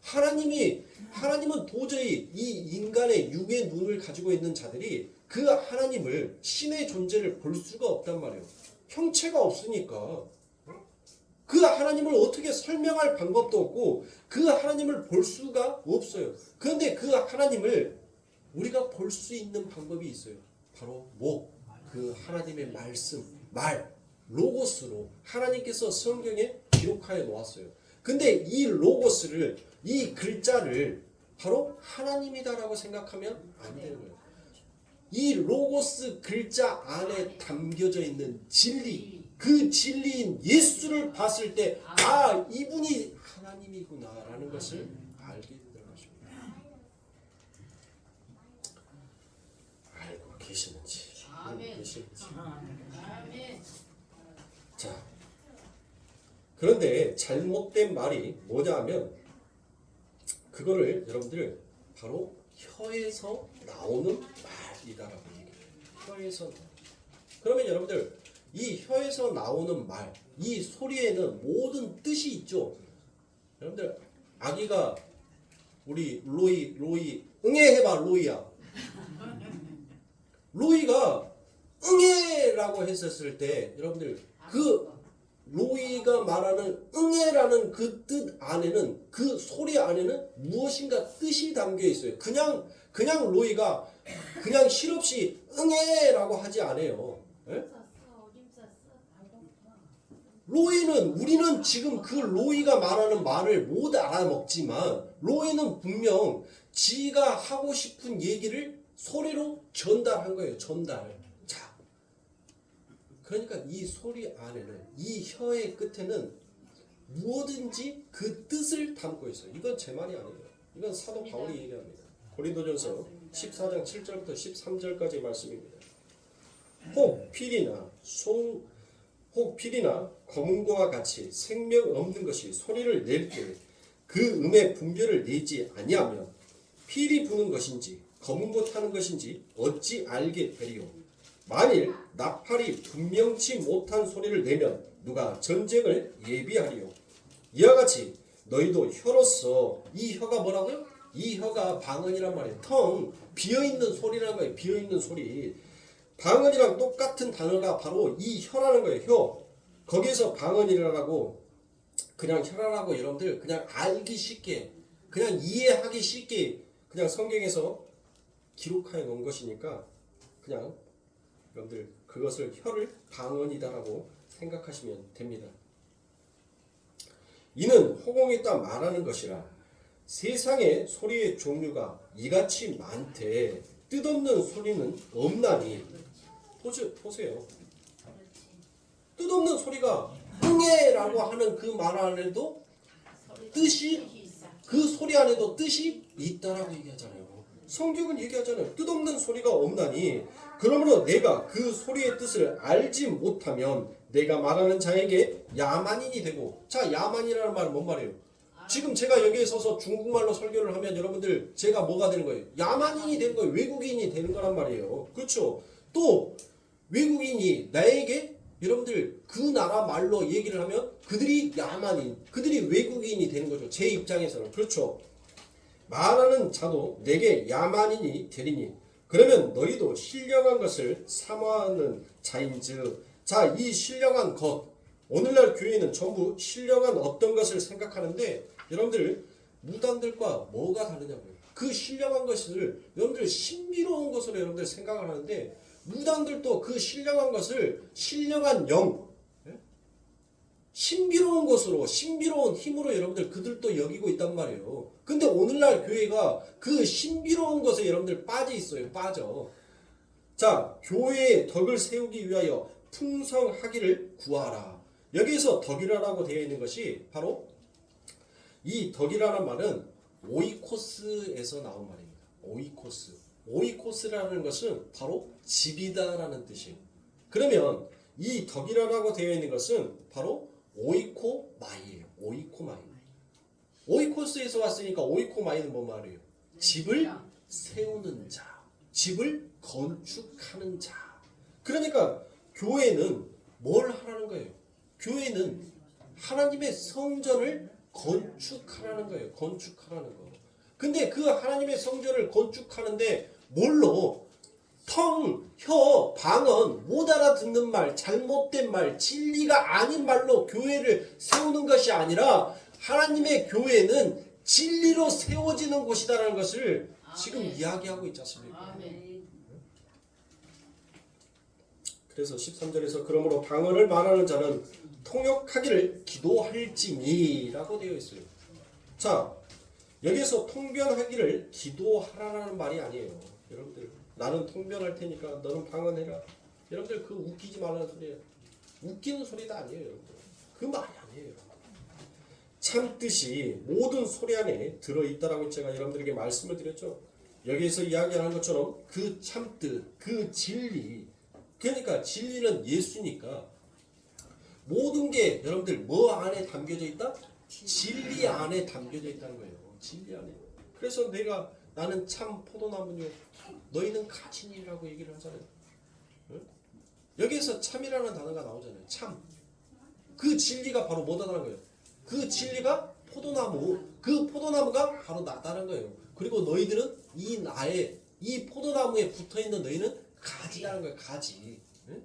하나님은 도저히 이 인간의 육의 눈을 가지고 있는 자들이 그 하나님을, 신의 존재를 볼 수가 없단 말이에요. 형체가 없으니까. 그 하나님을 어떻게 설명할 방법도 없고 그 하나님을 볼 수가 없어요. 그런데 그 하나님을 우리가 볼 수 있는 방법이 있어요. 바로 그 하나님의 말씀, 로고스로 하나님께서 성경에 기록하여 놓았어요. 근데 이 로고스를, 이 글자를 바로 하나님이다라고 생각하면 안 되는 거예요. 이 로고스 글자 안에 담겨져 있는 진리, 그 진리인 예수를 봤을 때 이분이 하나님이구나라는 것을 알게 되는 것입니다. 알고 계시는지. 자, 그런데 잘못된 말이 뭐냐 하면 그거를 여러분들 바로 혀에서 나오는 말이다라고 얘기해요. 혀에서. 그러면 여러분들 이 혀에서 나오는 말, 이 소리에는 모든 뜻이 있죠. 여러분들 아기가 우리 로이 응애 해봐. 로이가 응애라고 했었을 때 여러분들 그 로이가 말하는 응애라는 그 뜻 안에는, 그 소리 안에는 무엇인가 뜻이 담겨 있어요. 그냥 로이가 그냥 실없이 응애라고 하지 않아요. 예? 우리는 지금 그 로이가 말하는 말을 못 알아먹지만 로이는 분명 지가 하고 싶은 얘기를 소리로 전달한 거예요. 전달. 자, 그러니까 이 소리 안에는, 이 혀의 끝에는 무엇든지 그 뜻을 담고 있어요. 이건 제 말이 아니에요. 이건 사도 바울이 얘기합니다. 고린도전서 14장 7절부터 13절까지 말씀입니다. 혹 필이나 검은고와 같이 생명 없는 것이 소리를 낼 때 그 음의 분별을 내지 아니하면 필이 부는 것인지 검은고 타는 것인지 어찌 알게 되리요. 만일 나팔이 분명치 못한 소리를 내면 누가 전쟁을 예비하리요. 이와 같이 너희도 혀로서, 이 혀가 뭐라고요? 이 혀가 방언이란 말이에요. 텅, 비어있는 소리란 말이에요. 비어있는 소리. 방언이랑 똑같은 단어가 바로 이 혀라는 거예요. 혀. 거기에서 방언이라고, 그냥 혀라라고 여러분들 그냥 알기 쉽게, 그냥 이해하기 쉽게 그냥 성경에서 기록하여 놓은 것이니까 그냥 여러분들 그것을 혀를 방언이다라고 생각하시면 됩니다. 이는 허공에 있다 말하는 것이라. 세상에 소리의 종류가 이같이 많되 뜻없는 소리는 없나니. 보세요. 뜻없는 소리가 응애라고 하는 그 말 안에도 뜻이, 그 소리 안에도 뜻이 있다라고 얘기하잖아요. 성경은 얘기하잖아요. 뜻없는 소리가 없나니 그러므로 내가 그 소리의 뜻을 알지 못하면 내가 말하는 자에게 야만인이 되고. 자, 야만이라는 말은 뭔 말이에요? 지금 제가 여기에 서서 중국말로 설교를 하면 여러분들 제가 뭐가 되는 거예요? 야만인이 되는 거예요. 외국인이 되는 거란 말이에요. 그렇죠? 또 외국인이 나에게 여러분들 그 나라 말로 얘기를 하면 그들이 야만인, 그들이 외국인이 되는 거죠. 제 입장에서는. 그렇죠? 말하는 자도 내게 야만인이 되리니 그러면 너희도 신령한 것을 사모하는 자인즉. 자, 이 신령한 것, 오늘날 교회는 전부 신령한 어떤 것을 생각하는데 여러분들 무당들과 뭐가 다르냐고요. 그 신령한 것을 여러분들 신비로운 것으로 여러분들 생각을 하는데 무당들도 그 신령한 것을 신령한 영, 신비로운 것으로, 신비로운 힘으로 여러분들 그들도 여기고 있단 말이에요. 근데 오늘날 교회가 그 신비로운 것에 여러분들 빠져 있어요. 빠져. 자, 교회의 덕을 세우기 위하여 풍성하기를 구하라. 여기에서 덕이라고 되어 있는 것이 바로 이 덕이라는 말은 오이코스에서 나온 말입니다. 오이코스. 오이코스라는 것은 바로 집이다라는 뜻이에요. 그러면 이 덕이라고 되어 있는 것은 바로 오이코마이예요. 오이코마이. 오이코스에서 왔으니까 오이코마이는 뭔 말이에요? 집을 세우는 자, 집을 건축하는 자. 그러니까 교회는 뭘 하라는 거예요? 교회는 하나님의 성전을 건축하라는 거예요. 건축하라는 거. 근데 그 하나님의 성전을 건축하는데 뭘로? 텅, 혀, 방언, 못 알아듣는 말, 잘못된 말, 진리가 아닌 말로 교회를 세우는 것이 아니라 하나님의 교회는 진리로 세워지는 곳이다라는 것을 지금 이야기하고 있지 않습니까? 그래서 13절에서 그러므로 방언을 말하는 자는 통역하기를 기도할지니라고 되어 있어요. 자, 여기서 통변하기를 기도하라는 말이 아니에요. 여러분들, 나는 통변할 테니까 너는 방언해라. 여러분들 그 웃기지 말라는 소리예요. 웃기는 소리도 아니에요. 여러분들. 그 말이 아니에요. 참 뜻이 모든 소리 안에 들어있다라고 제가 여러분들에게 말씀을 드렸죠. 여기에서 이야기하는 것처럼 그 참 뜻, 그 진리, 그러니까 진리는 예수니까 모든 게 여러분들 뭐 안에 담겨져 있다? 진리 안에 담겨져 있다는 거예요. 진리 안에. 그래서 나는 참 포도나무요 너희는 가진이라고 얘기를 하잖아요. 응? 여기에서 참이라는 단어가 나오잖아요. 참. 그 진리가 바로 뭐다라는 거예요. 그 진리가 포도나무. 그 포도나무가 바로 나다는 거예요. 그리고 너희들은 이 포도나무에 붙어있는 너희는 가지라는 거예요. 가지. 응?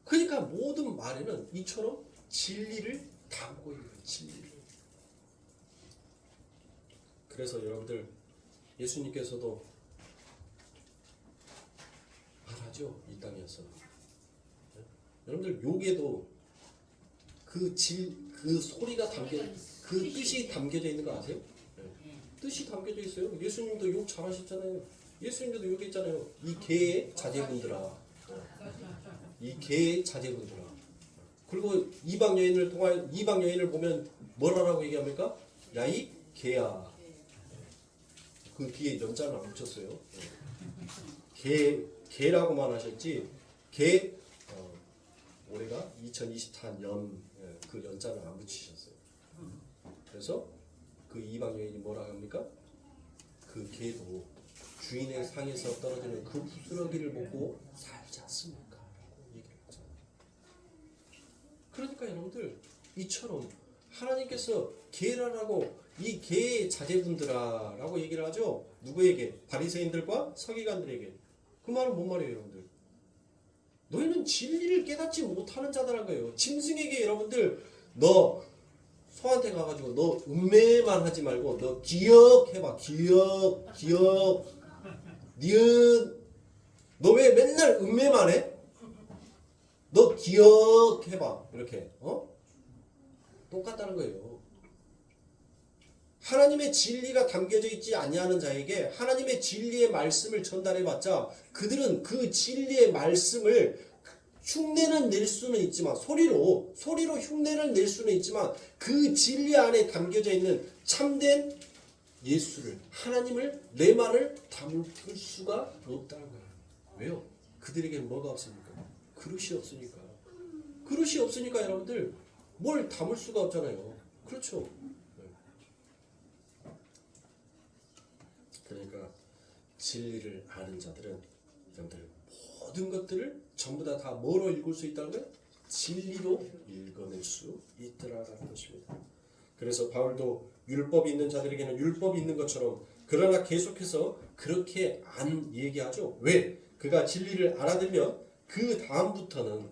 그러니까 모든 말에는 이처럼 진리를 담고 있는 거예요. 진리를. 그래서 여러분들 예수님께서도 말하죠. 이 땅에서. 네? 여러분들 욕에도 그 소리가 그 뜻이 담겨져 있는 거 아세요? 네. 뜻이 담겨져 있어요. 예수님도 욕 잘하셨잖아요. 예수님도 욕했잖아요. 이 개의 자제분들아. 이 개의 자제분들아. 그리고 이방 여인을 보면 뭐라고 얘기합니까? 야, 이 개야. 그 뒤에 연자는 안 붙였어요. 개라고만 하셨지. 올해가 2024년 그 연자는 안 붙이셨어요. 그래서 그 이방 여인이 뭐라고 합니까? 그 개도 주인의 상에서 떨어지는 그 부스러기를 보고 살지 않습니까? 라고 얘기를 하잖아요. 그러니까 여러분들 이처럼 하나님께서 개라라고 이 개의 자제분들아라고 얘기를 하죠. 누구에게? 바리새인들과 서기관들에게. 그 말은 뭔 말이에요, 여러분들? 너희는 진리를 깨닫지 못하는 자다라는 거예요. 짐승에게 여러분들 너 소한테 가가지고 너 음매만 하지 말고 너 기억해봐. 기억 니은 너 왜 맨날 음매만 해? 너 기억해봐. 이렇게 똑같다는 거예요. 하나님의 진리가 담겨져 있지 아니하는 자에게 하나님의 진리의 말씀을 전달해봤자 그들은 그 진리의 말씀을 흉내는 낼 수는 있지만 소리로 흉내를 낼 수는 있지만 그 진리 안에 담겨져 있는 참된 예수를 하나님을 내 말을 담을 수가 없다는 거예요. 왜요? 그들에게는 뭐가 없습니까? 그릇이 없으니까. 그릇이 없으니까 여러분들 뭘 담을 수가 없잖아요. 그렇죠? 그러니까 진리를 아는 자들은 여러분들 모든 것들을 전부 다 뭐로 읽을 수 있다는 거예요? 진리로 읽어낼 수 있더라라는 것입니다. 그래서 바울도 율법이 있는 자들에게는 율법이 있는 것처럼 그러나 계속해서 그렇게 안 얘기하죠. 왜? 그가 진리를 알아들면 그 다음부터는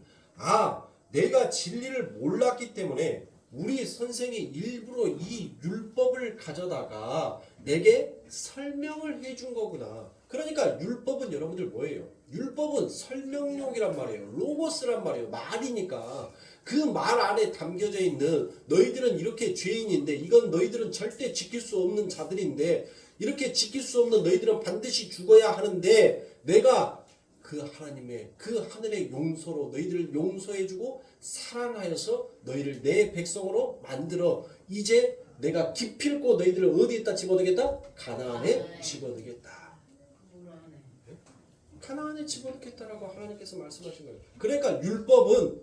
내가 진리를 몰랐기 때문에 우리 선생이 일부러 이 율법을 가져다가 내게 설명을 해준 거구나. 그러니까 율법은 여러분들 뭐예요? 율법은 설명용이란 말이에요. 로고스란 말이에요. 말이니까 그 말 안에 담겨져 있는 너희들은 이렇게 죄인인데 이건 너희들은 절대 지킬 수 없는 자들인데 이렇게 지킬 수 없는 너희들은 반드시 죽어야 하는데 내가 그 하나님의 그 하늘의 용서로 너희들을 용서해주고 사랑하여서 너희를 내 백성으로 만들어 이제 내가 기필코 너희들을 어디에다 집어넣겠다? 가나안에 집어넣겠다. 가나안에 집어넣겠다라고 하나님께서 말씀하신 거예요. 그러니까 율법은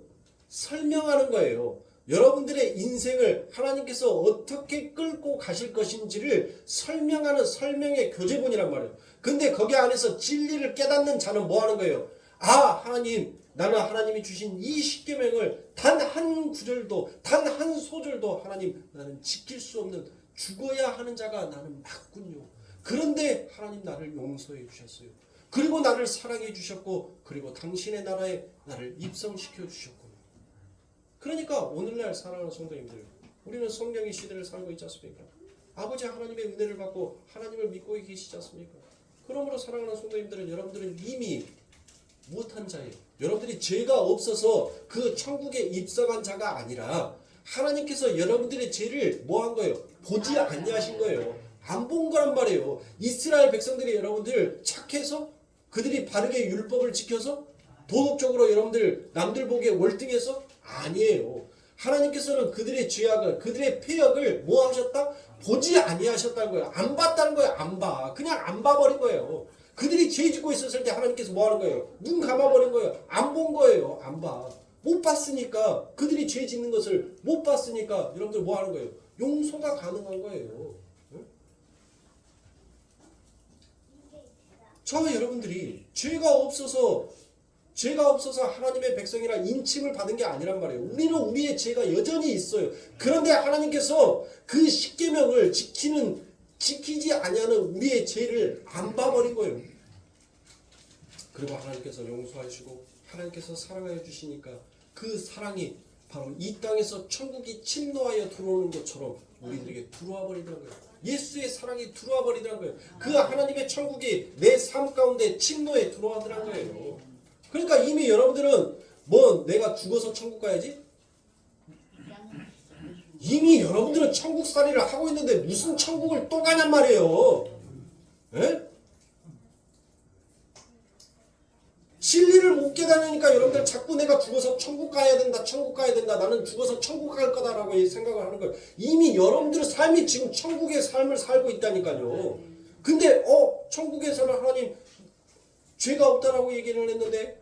설명하는 거예요. 여러분들의 인생을 하나님께서 어떻게 끌고 가실 것인지를 설명하는 설명의 교재본이란 말이에요. 근데 거기 안에서 진리를 깨닫는 자는 뭐 하는 거예요? 하나님, 나는 하나님이 주신 이 십계명을 단 한 구절도 단 한 소절도 하나님 나는 지킬 수 없는 죽어야 하는 자가 나는 맞군요. 그런데 하나님 나를 용서해 주셨어요. 그리고 나를 사랑해 주셨고 그리고 당신의 나라에 나를 입성시켜 주셨고 그러니까 오늘날 사랑하는 성도님들 우리는 성령의 시대를 살고 있지 않습니까? 아버지 하나님의 은혜를 받고 하나님을 믿고 계시지 않습니까? 그러므로 사랑하는 성도님들은 여러분들은 이미 무엇한 자예요? 여러분들이 죄가 없어서 그 천국에 입성한 자가 아니라 하나님께서 여러분들의 죄를 뭐 한 거예요? 보지 아니하신 거예요. 안 본 거란 말이에요. 이스라엘 백성들이 여러분들 착해서 그들이 바르게 율법을 지켜서 도덕적으로 여러분들 남들 보기에 월등해서 아니에요. 하나님께서는 그들의 죄악을 그들의 패역을 뭐 하셨다? 보지 아니하셨다는 거예요. 안 봤다는 거예요. 안 봐. 그냥 안 봐버린 거예요. 그들이 죄 짓고 있었을 때 하나님께서 뭐 하는 거예요? 눈 감아버린 거예요. 안 본 거예요. 안 봐. 못 봤으니까 그들이 죄 짓는 것을 못 봤으니까 여러분들 뭐 하는 거예요? 용서가 가능한 거예요. 응? 저와 여러분들이 죄가 없어서 하나님의 백성이라 인침을 받은 게 아니란 말이에요. 우리는 우리의 죄가 여전히 있어요. 그런데 하나님께서 그 십계명을 지키지 아니하는 우리의 죄를 안 봐버린 거예요. 그리고 하나님께서 용서하시고 하나님께서 사랑하여 주시니까 그 사랑이 바로 이 땅에서 천국이 침노하여 들어오는 것처럼 우리들에게 들어와 버리더란 거예요. 예수의 사랑이 들어와 버리더란 거예요. 그 하나님의 천국이 내 삶 가운데 침노에 들어와더란 거예요. 그러니까 이미 여러분들은 뭐 내가 죽어서 천국 가야지? 이미 여러분들은 천국살이를 하고 있는데 무슨 천국을 또 가냔 말이에요. 에? 진리를 못 깨달으니까 여러분들 자꾸 내가 죽어서 천국 가야 된다, 나는 죽어서 천국 갈 거다라고 생각을 하는 거예요. 이미 여러분들의 삶이 지금 천국의 삶을 살고 있다니까요. 근데 천국에서는 하나님 죄가 없다라고 얘기를 했는데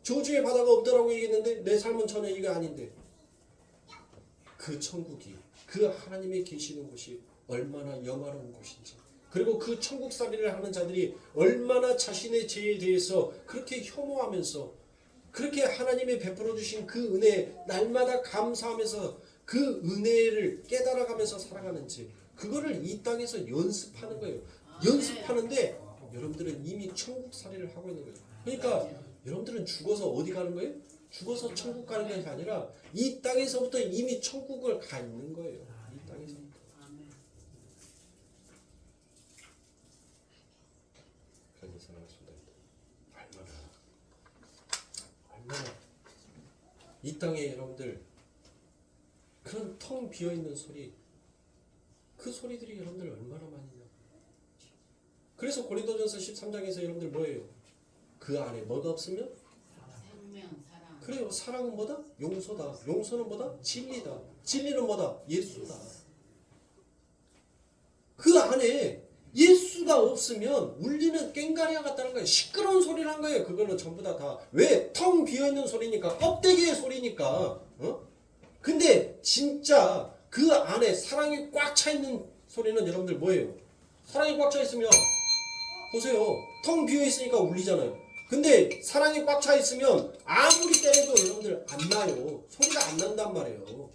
저주의 바다가 없다라고 얘기했는데 내 삶은 전혀 이게 아닌데 그 천국이 그 하나님이 계시는 곳이 얼마나 영화로운 곳인지 그리고 그 천국살이를 하는 자들이 얼마나 자신의 죄에 대해서 그렇게 혐오하면서 그렇게 하나님이 베풀어 주신 그 은혜에 날마다 감사하면서 그 은혜를 깨달아가면서 살아가는지 그거를 이 땅에서 연습하는 거예요. 연습하는데 여러분들은 이미 천국살이를 하고 있는 거예요. 그러니까 여러분들은 죽어서 어디 가는 거예요? 죽어서 천국 가는 것이 아니라 이 땅에서부터 이미 천국을 가 있는 거예요. 이 땅에서부터. 그런 사랑을 쏜답니다. 얼마나 이 땅에 여러분들 그런 텅 비어있는 소리, 그 소리들이 여러분들 얼마나 많이 냐. 그래서 고린도전서 13장에서 여러분들 뭐예요? 그 안에 뭐가 없으면?
생명, 사랑.
그래요. 사랑은 뭐다? 용서다. 용서는 뭐다? 진리다. 진리는 뭐다? 예수다. 그 안에 예수가 없으면 울리는 꽹가리와 같다는 거예요. 시끄러운 소리란 거예요. 그거는 전부 다 왜? 텅 비어있는 소리니까, 껍데기의 소리니까. 근데 진짜 그 안에 사랑이 꽉 차 있는 소리는 여러분들 뭐예요? 사랑이 꽉 차 있으면 보세요. 텅 비어 있으니까 울리잖아요. 근데 사랑이 꽉 차 있으면 아무리 때려도 여러분들 안 나요. 소리가 안 난단 말이에요.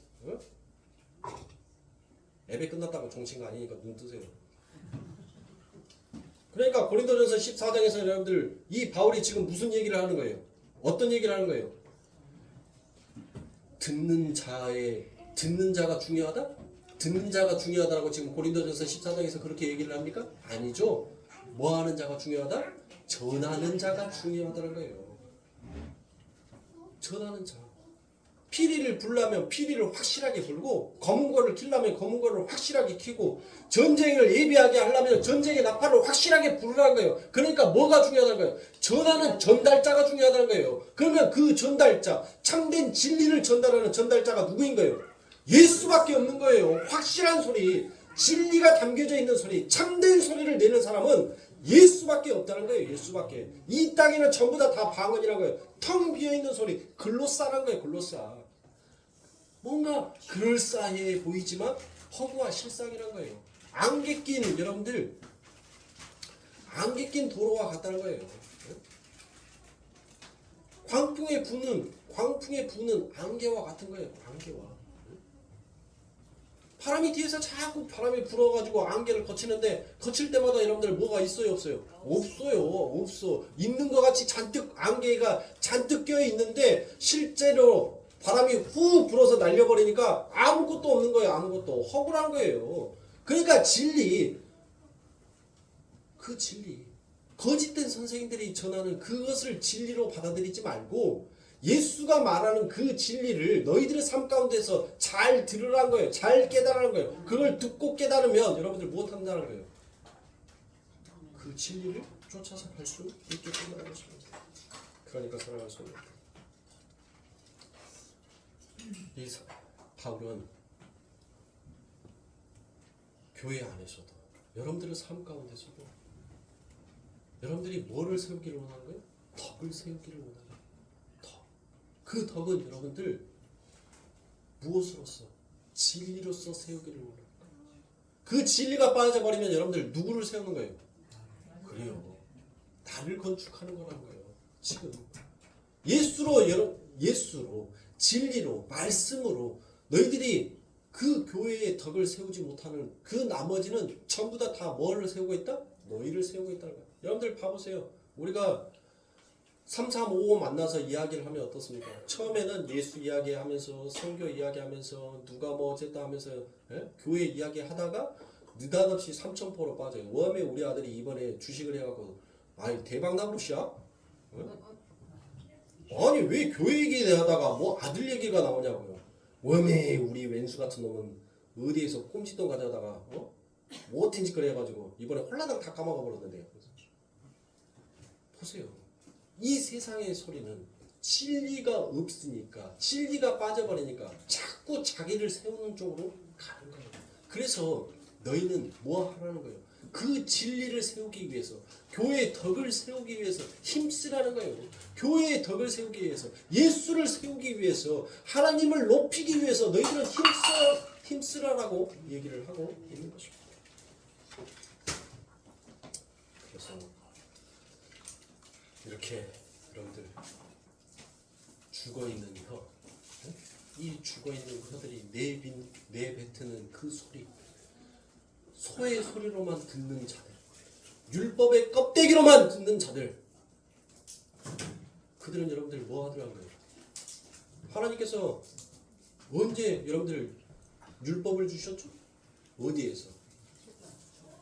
예배 끝났다고 종친 거 아니니까 눈 뜨세요. 그러니까 고린도전서 14장에서 여러분들 이 바울이 지금 무슨 얘기를 하는 거예요? 어떤 얘기를 하는 거예요? 듣는 자가 중요하다? 듣는 자가 중요하다고 지금 고린도전서 14장에서 그렇게 얘기를 합니까? 아니죠. 뭐 하는 자가 중요하다? 전하는 자가 중요하다는 거예요. 전하는 자. 피리를 불려면 피리를 확실하게 불고, 검은 거를 켜려면 검은 거를 확실하게 켜고, 전쟁을 예비하게 하려면 전쟁의 나팔을 확실하게 부르라는 거예요. 그러니까 뭐가 중요하다는 거예요? 전하는 전달자가 중요하다는 거예요. 그러면 그 전달자, 참된 진리를 전달하는 전달자가 누구인 거예요? 예수밖에 없는 거예요. 확실한 소리, 진리가 담겨져 있는 소리, 참된 소리를 내는 사람은 예수밖에 없다는 거예요. 예수밖에. 이 땅에는 전부 다 방언이라는 거예요. 텅 비어있는 소리, 글로싸라는 거예요. 글로싸. 뭔가 그럴싸해 보이지만 허구와 실상이라는 거예요. 안개 낀 여러분들, 안개 낀 도로와 같다는 거예요. 광풍에 부는 안개와 같은 거예요. 안개와. 바람이 뒤에서 자꾸 바람이 불어가지고 안개를 거치는데, 거칠 때마다 여러분들 뭐가 있어요? 없어요? 없어요. 없어. 있는 것 같이 잔뜩 안개가 잔뜩 껴 있는데 실제로 바람이 후 불어서 날려버리니까 아무것도 없는 거예요. 아무것도. 허구란 거예요. 그러니까 진리, 그 진리, 거짓된 선생님들이 전하는 그것을 진리로 받아들이지 말고 예수가 말하는 그 진리를 너희들의 삶 가운데서 잘 들으라는 거예요. 잘 깨달으라는 거예요. 그걸 듣고 깨달으면 여러분들 무엇한다는 거예요? 그 진리를 쫓아서 갈 수 있게 된다는 것입니다. 그러니까 사랑할 수 없는 이 바울은 교회 안에서도, 여러분들의 삶 가운데서도 여러분들이 뭐를 세우기를 원하는 거예요? 덕을 세우기를 원하는 거예요. 그 덕은 여러분들 무엇으로서? 진리로서 세우기를 원하는 거예요. 그 진리가 빠져버리면 여러분들 누구를 세우는 거예요? 그래요. 나를 건축하는 거라는 거예요. 지금 예수로 진리로 말씀으로 너희들이 그 교회의 덕을 세우지 못하는 그 나머지는 전부 다 뭐를 세우고 있다? 너희를 세우고 있다는 거예요. 여러분들 봐보세요. 우리가 3355 만나서 이야기를 하면 어떻습니까? 처음에는 예수 이야기하면서 선교 이야기하면서 누가 뭐 어쨌다 하면서 교회 이야기하다가 느닷없이 삼천포로 빠져요. 웜에 우리 아들이 이번에 주식을 해갖고 아니 대박 나부시야? 아니 왜 교회 얘기하다가 뭐 아들 얘기가 나오냐고요. 웜에 우리 왼수 같은 놈은 어디에서 꼼짓돈 가져다가 못된 짓거리 해가지고 이번에 홀라당 다 까먹어 버렸는데요. 보세요. 이 세상의 소리는 진리가 없으니까, 진리가 빠져버리니까 자꾸 자기를 세우는 쪽으로 가는 거예요. 그래서 너희는 뭐 하라는 거예요? 그 진리를 세우기 위해서, 교회의 덕을 세우기 위해서 힘쓰라는 거예요. 교회의 덕을 세우기 위해서, 예수를 세우기 위해서, 하나님을 높이기 위해서 너희들은 힘쓰라라고 얘기를 하고 있는 것입니다. 그래서 이렇게 여러분들 죽어있는 혀, 이 죽어있는 혀들이 내뱉는 그 소리, 소의 소리로만 듣는 자들, 율법의 껍데기로만 듣는 자들, 그들은 여러분들 뭐 하더라고요? 하나님께서 언제 여러분들 율법을 주셨죠? 어디에서?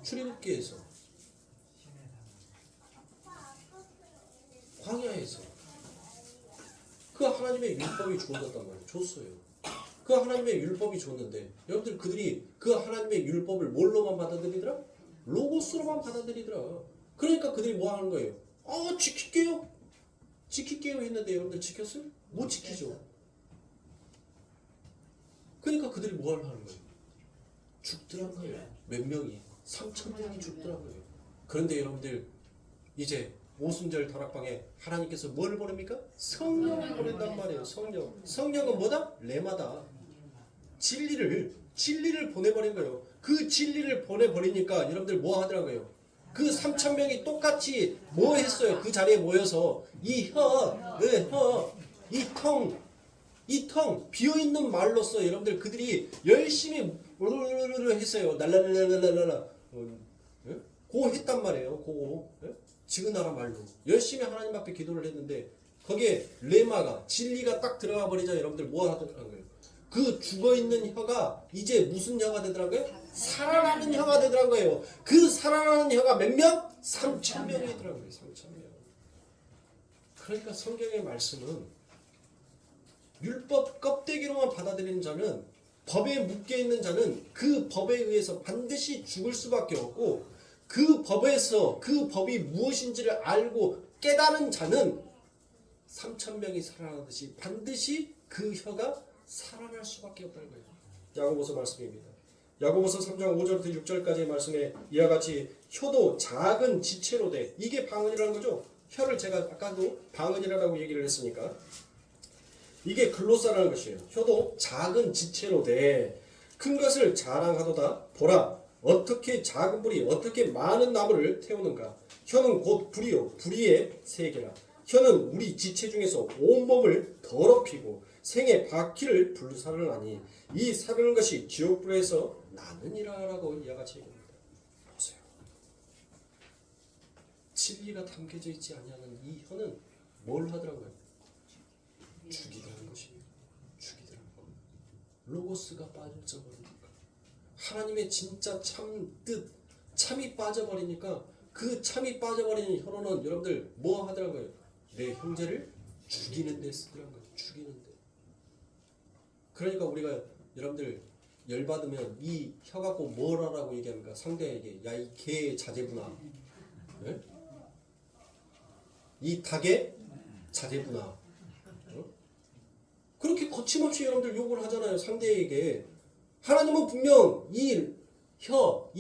출애굽기에서, 광야에서 그 하나님의 율법이 주어졌단 말이에요. 줬어요. 그 하나님의 율법이 줬는데 여러분들 그들이 그 하나님의 율법을 뭘로만 받아들이더라? 로고스로만 받아들이더라. 그러니까 그들이 뭐 하는 거예요? 지킬게요. 지킬게요 했는데 여러분들 지켰어요? 못 지키죠. 그러니까 그들이 뭐 하는 거예요? 죽더란 거예요. 몇 명이? 3,000명이 죽더란 거예요. 그런데 여러분들 이제 오순절 다락방에 하나님께서 뭘 보냅니까? 성령을 보낸단 말이에요. 성령은 뭐다? 레마다. 진리를 보내버린 거예요. 그 진리를 보내버리니까 여러분들 뭐 하더라고요? 그 3,000명이 똑같이 뭐 했어요? 그 자리에 모여서 이 텅 비어있는 말로써 여러분들 그들이 열심히 했어요. 날라날라날라라 고 했단 말이에요. 고 지그나라 말로 열심히 하나님 앞에 기도를 했는데 거기에 레마가 진리가 딱 들어가 버리자 여러분들 뭐 하더라고요? 그 죽어있는 혀가 이제 무슨 혀가 되더라고요? 살아나는 혀가 되더라고요. 그 살아나는 혀가 몇 명? 3,000명이더라고요. 3,000명. 그러니까 성경의 말씀은 율법 껍데기로만 받아들이는 자는 법에 묶여있는 자는 그 법에 의해서 반드시 죽을 수밖에 없고 그 법에서 그 법이 무엇인지를 알고 깨달은 자는 3,000명이 살아나듯이 반드시 그 혀가 살아날 수밖에 없다는 거예요. 야고보서 말씀입니다. 야고보서 3장 5절부터 6절까지의 말씀에 이와 같이 혀도 작은 지체로 돼. 이게 방언이라는 거죠. 혀를 제가 아까도 방언이라고 얘기를 했으니까 이게 글로사라는 것이에요. 혀도 작은 지체로 돼. 큰 것을 자랑하도다. 보라. 어떻게 작은 불이 어떻게 많은 나무를 태우는가. 혀는 곧 불이요. 불의의 세계라. 혀는 우리 지체 중에서 온몸을 더럽히고 생의 바퀴를 불사르나니 이 사르는 것이 지옥불에서 나느니라 라고 이와 같이 얘기합니다. 보세요. 진리가 담겨져 있지 않냐는 이 혀는 뭘 하더라고요? 죽이더라는 것입니다. 죽이더라는 것. 로고스가 빠져버리니까 하나님의 진짜 참 뜻, 참이 빠져버리니까 그 참이 빠져버리는 혀로는 여러분들 뭐 하더라고요? 내 형제를 죽이는 데 쓰더라고요. 죽이는 데. 그러니까 우리가 여러분들 열받으면 이 혀 갖고 뭘 하라고 얘기합니까? 상대에게 야 이 개의 자제분아, 네? 이 닭의 자제분아. 그렇게 거침없이 여러분들 욕을 하잖아요. 상대에게. 하나님은 분명 이 혀로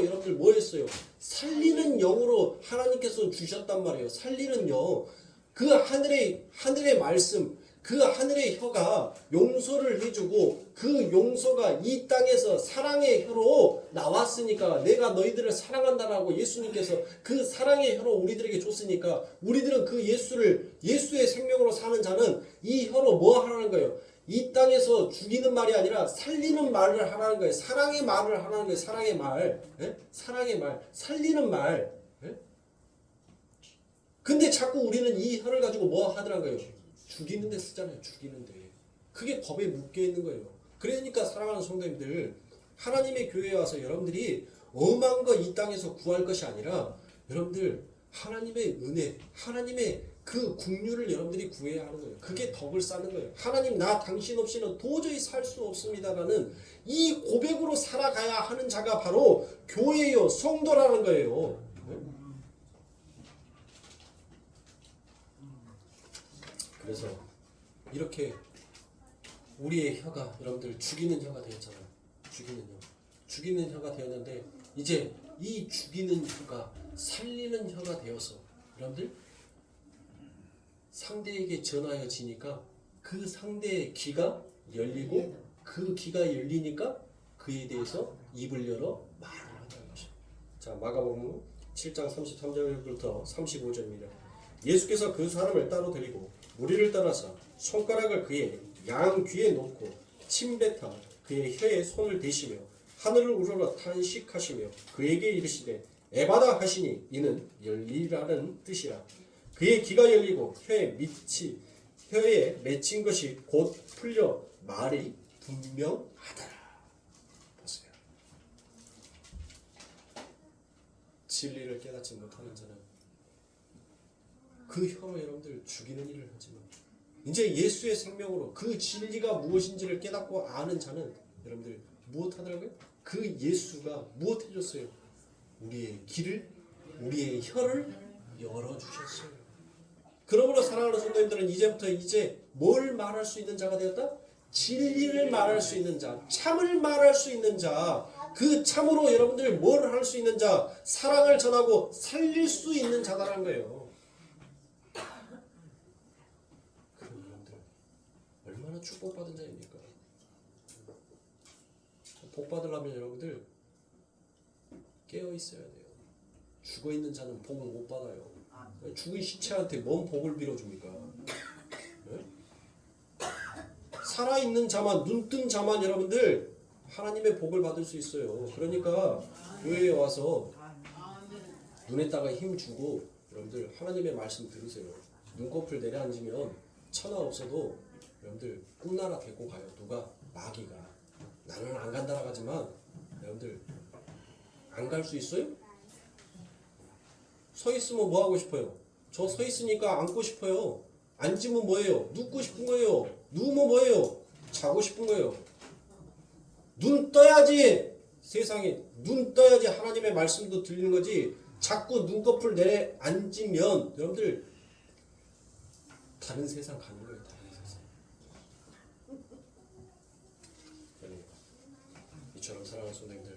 여러분들 뭐 했어요? 살리는 영으로 하나님께서 주셨단 말이에요. 살리는 영. 그 하늘의 말씀, 그 하늘의 혀가 용서를 해주고 그 용서가 이 땅에서 사랑의 혀로 나왔으니까 내가 너희들을 사랑한다라고 예수님께서 그 사랑의 혀로 우리들에게 줬으니까 우리들은 그 예수의 생명으로 사는 자는 이 혀로 뭐 하라는 거예요? 이 땅에서 죽이는 말이 아니라 살리는 말을 하라는 거예요. 사랑의 말을 하라는 거예요. 사랑의 말. 예? 사랑의 말. 살리는 말. 예? 근데 자꾸 우리는 이 혀를 가지고 뭐 하더란 거예요? 죽이는 데 쓰잖아요. 죽이는 데. 그게 법에 묶여 있는 거예요. 그러니까 사랑하는 성도님들, 하나님의 교회에 와서 여러분들이 엄한 거 이 땅에서 구할 것이 아니라 여러분들 하나님의 은혜, 하나님의 그 국류를 여러분들이 구해야 하는 거예요. 그게 덕을 쌓는 거예요. 하나님 나 당신 없이는 도저히 살 수 없습니다라는 이 고백으로 살아가야 하는 자가 바로 교회요, 성도라는 거예요. 그래서 이렇게 우리의 혀가 여러분들 죽이는 혀가 되었잖아요. 죽이는 혀가 되었는데 이제 이 죽이는 혀가 살리는 혀가 되어서 여러분들 상대에게 전하여지니까 그 상대의 귀가 열리고 그 귀가 열리니까 그에 대해서 입을 열어 말을 한다는 것입니다. 자, 마가복음 7장 33절부터 35절입니다. 예수께서 그 사람을 따로 데리고 무리를 따라서 손가락을 그의 양 귀에 놓고 침뱉어 그의 혀에 손을 대시며 하늘을 우러러 탄식하시며 그에게 이르시되 에바다 하시니 이는 열리라는 뜻이라. 그의 귀가 열리고 혀에 맺힌 것이 곧 풀려 말이 분명하더라. 보세요. 진리를 깨닫지 못하는 자는 그 혀로 여러분들 죽이는 일을 하지만 이제 예수의 생명으로 그 진리가 무엇인지를 깨닫고 아는 자는 여러분들 무엇 하더라고요? 그 예수가 무엇 해줬어요? 우리의 길을, 우리의 혀를 열어주셨어요. 그러므로 사랑하는 성도님들은 이제부터 이제 뭘 말할 수 있는 자가 되었다? 진리를 말할 수 있는 자, 참을 말할 수 있는 자, 그 참으로 여러분들 뭘 할 수 있는 자, 사랑을 전하고 살릴 수 있는 자다라는 거예요. 그럼 여러분들 얼마나 축복받은 자입니까? 복 받으려면 여러분들 깨어 있어야 돼요. 죽어 있는 자는 복을 못 받아요. 죽은 시체한테 뭔 복을 빌어줍니까? 네? 살아있는 자만, 눈뜬 자만 여러분들 하나님의 복을 받을 수 있어요. 그러니까 교회에 와서 눈에다가 힘 주고 여러분들 하나님의 말씀 들으세요. 눈꺼풀 내려앉으면 천하 없어도 여러분들 꿈나라 데리고 가요. 누가? 마귀가. 나는 안 간다라 하지만 여러분들 안 갈 수 있어요? 서 있으면 뭐 하고 싶어요? 저 서 있으니까 앉고 싶어요. 앉으면 뭐예요? 눕고 싶은 거예요. 누우면 뭐예요? 자고 싶은 거예요. 눈 떠야지 세상에 눈 떠야지 하나님의 말씀도 들리는 거지. 자꾸 눈꺼풀 내려 앉으면 여러분들 다른 세상 가는 거예요. 다른 세상. 이처럼 사랑하는 성도님들,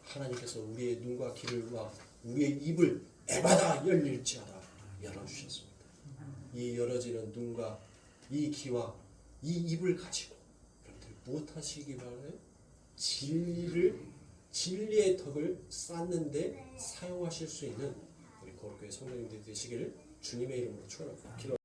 하나님께서 우리의 눈과 귀를과 우리의 입을 에바다 열릴지어다 열어주셨습니다. 이 열어지는 눈과 이 귀와 이 입을 가지고 여러분들 무엇하시기 바라요? 진리의 덕을 쌓는데 사용하실 수 있는 우리 거룩교회 성도님들 되시기를 주님의 이름으로 축원합니다. 기도하겠습니다.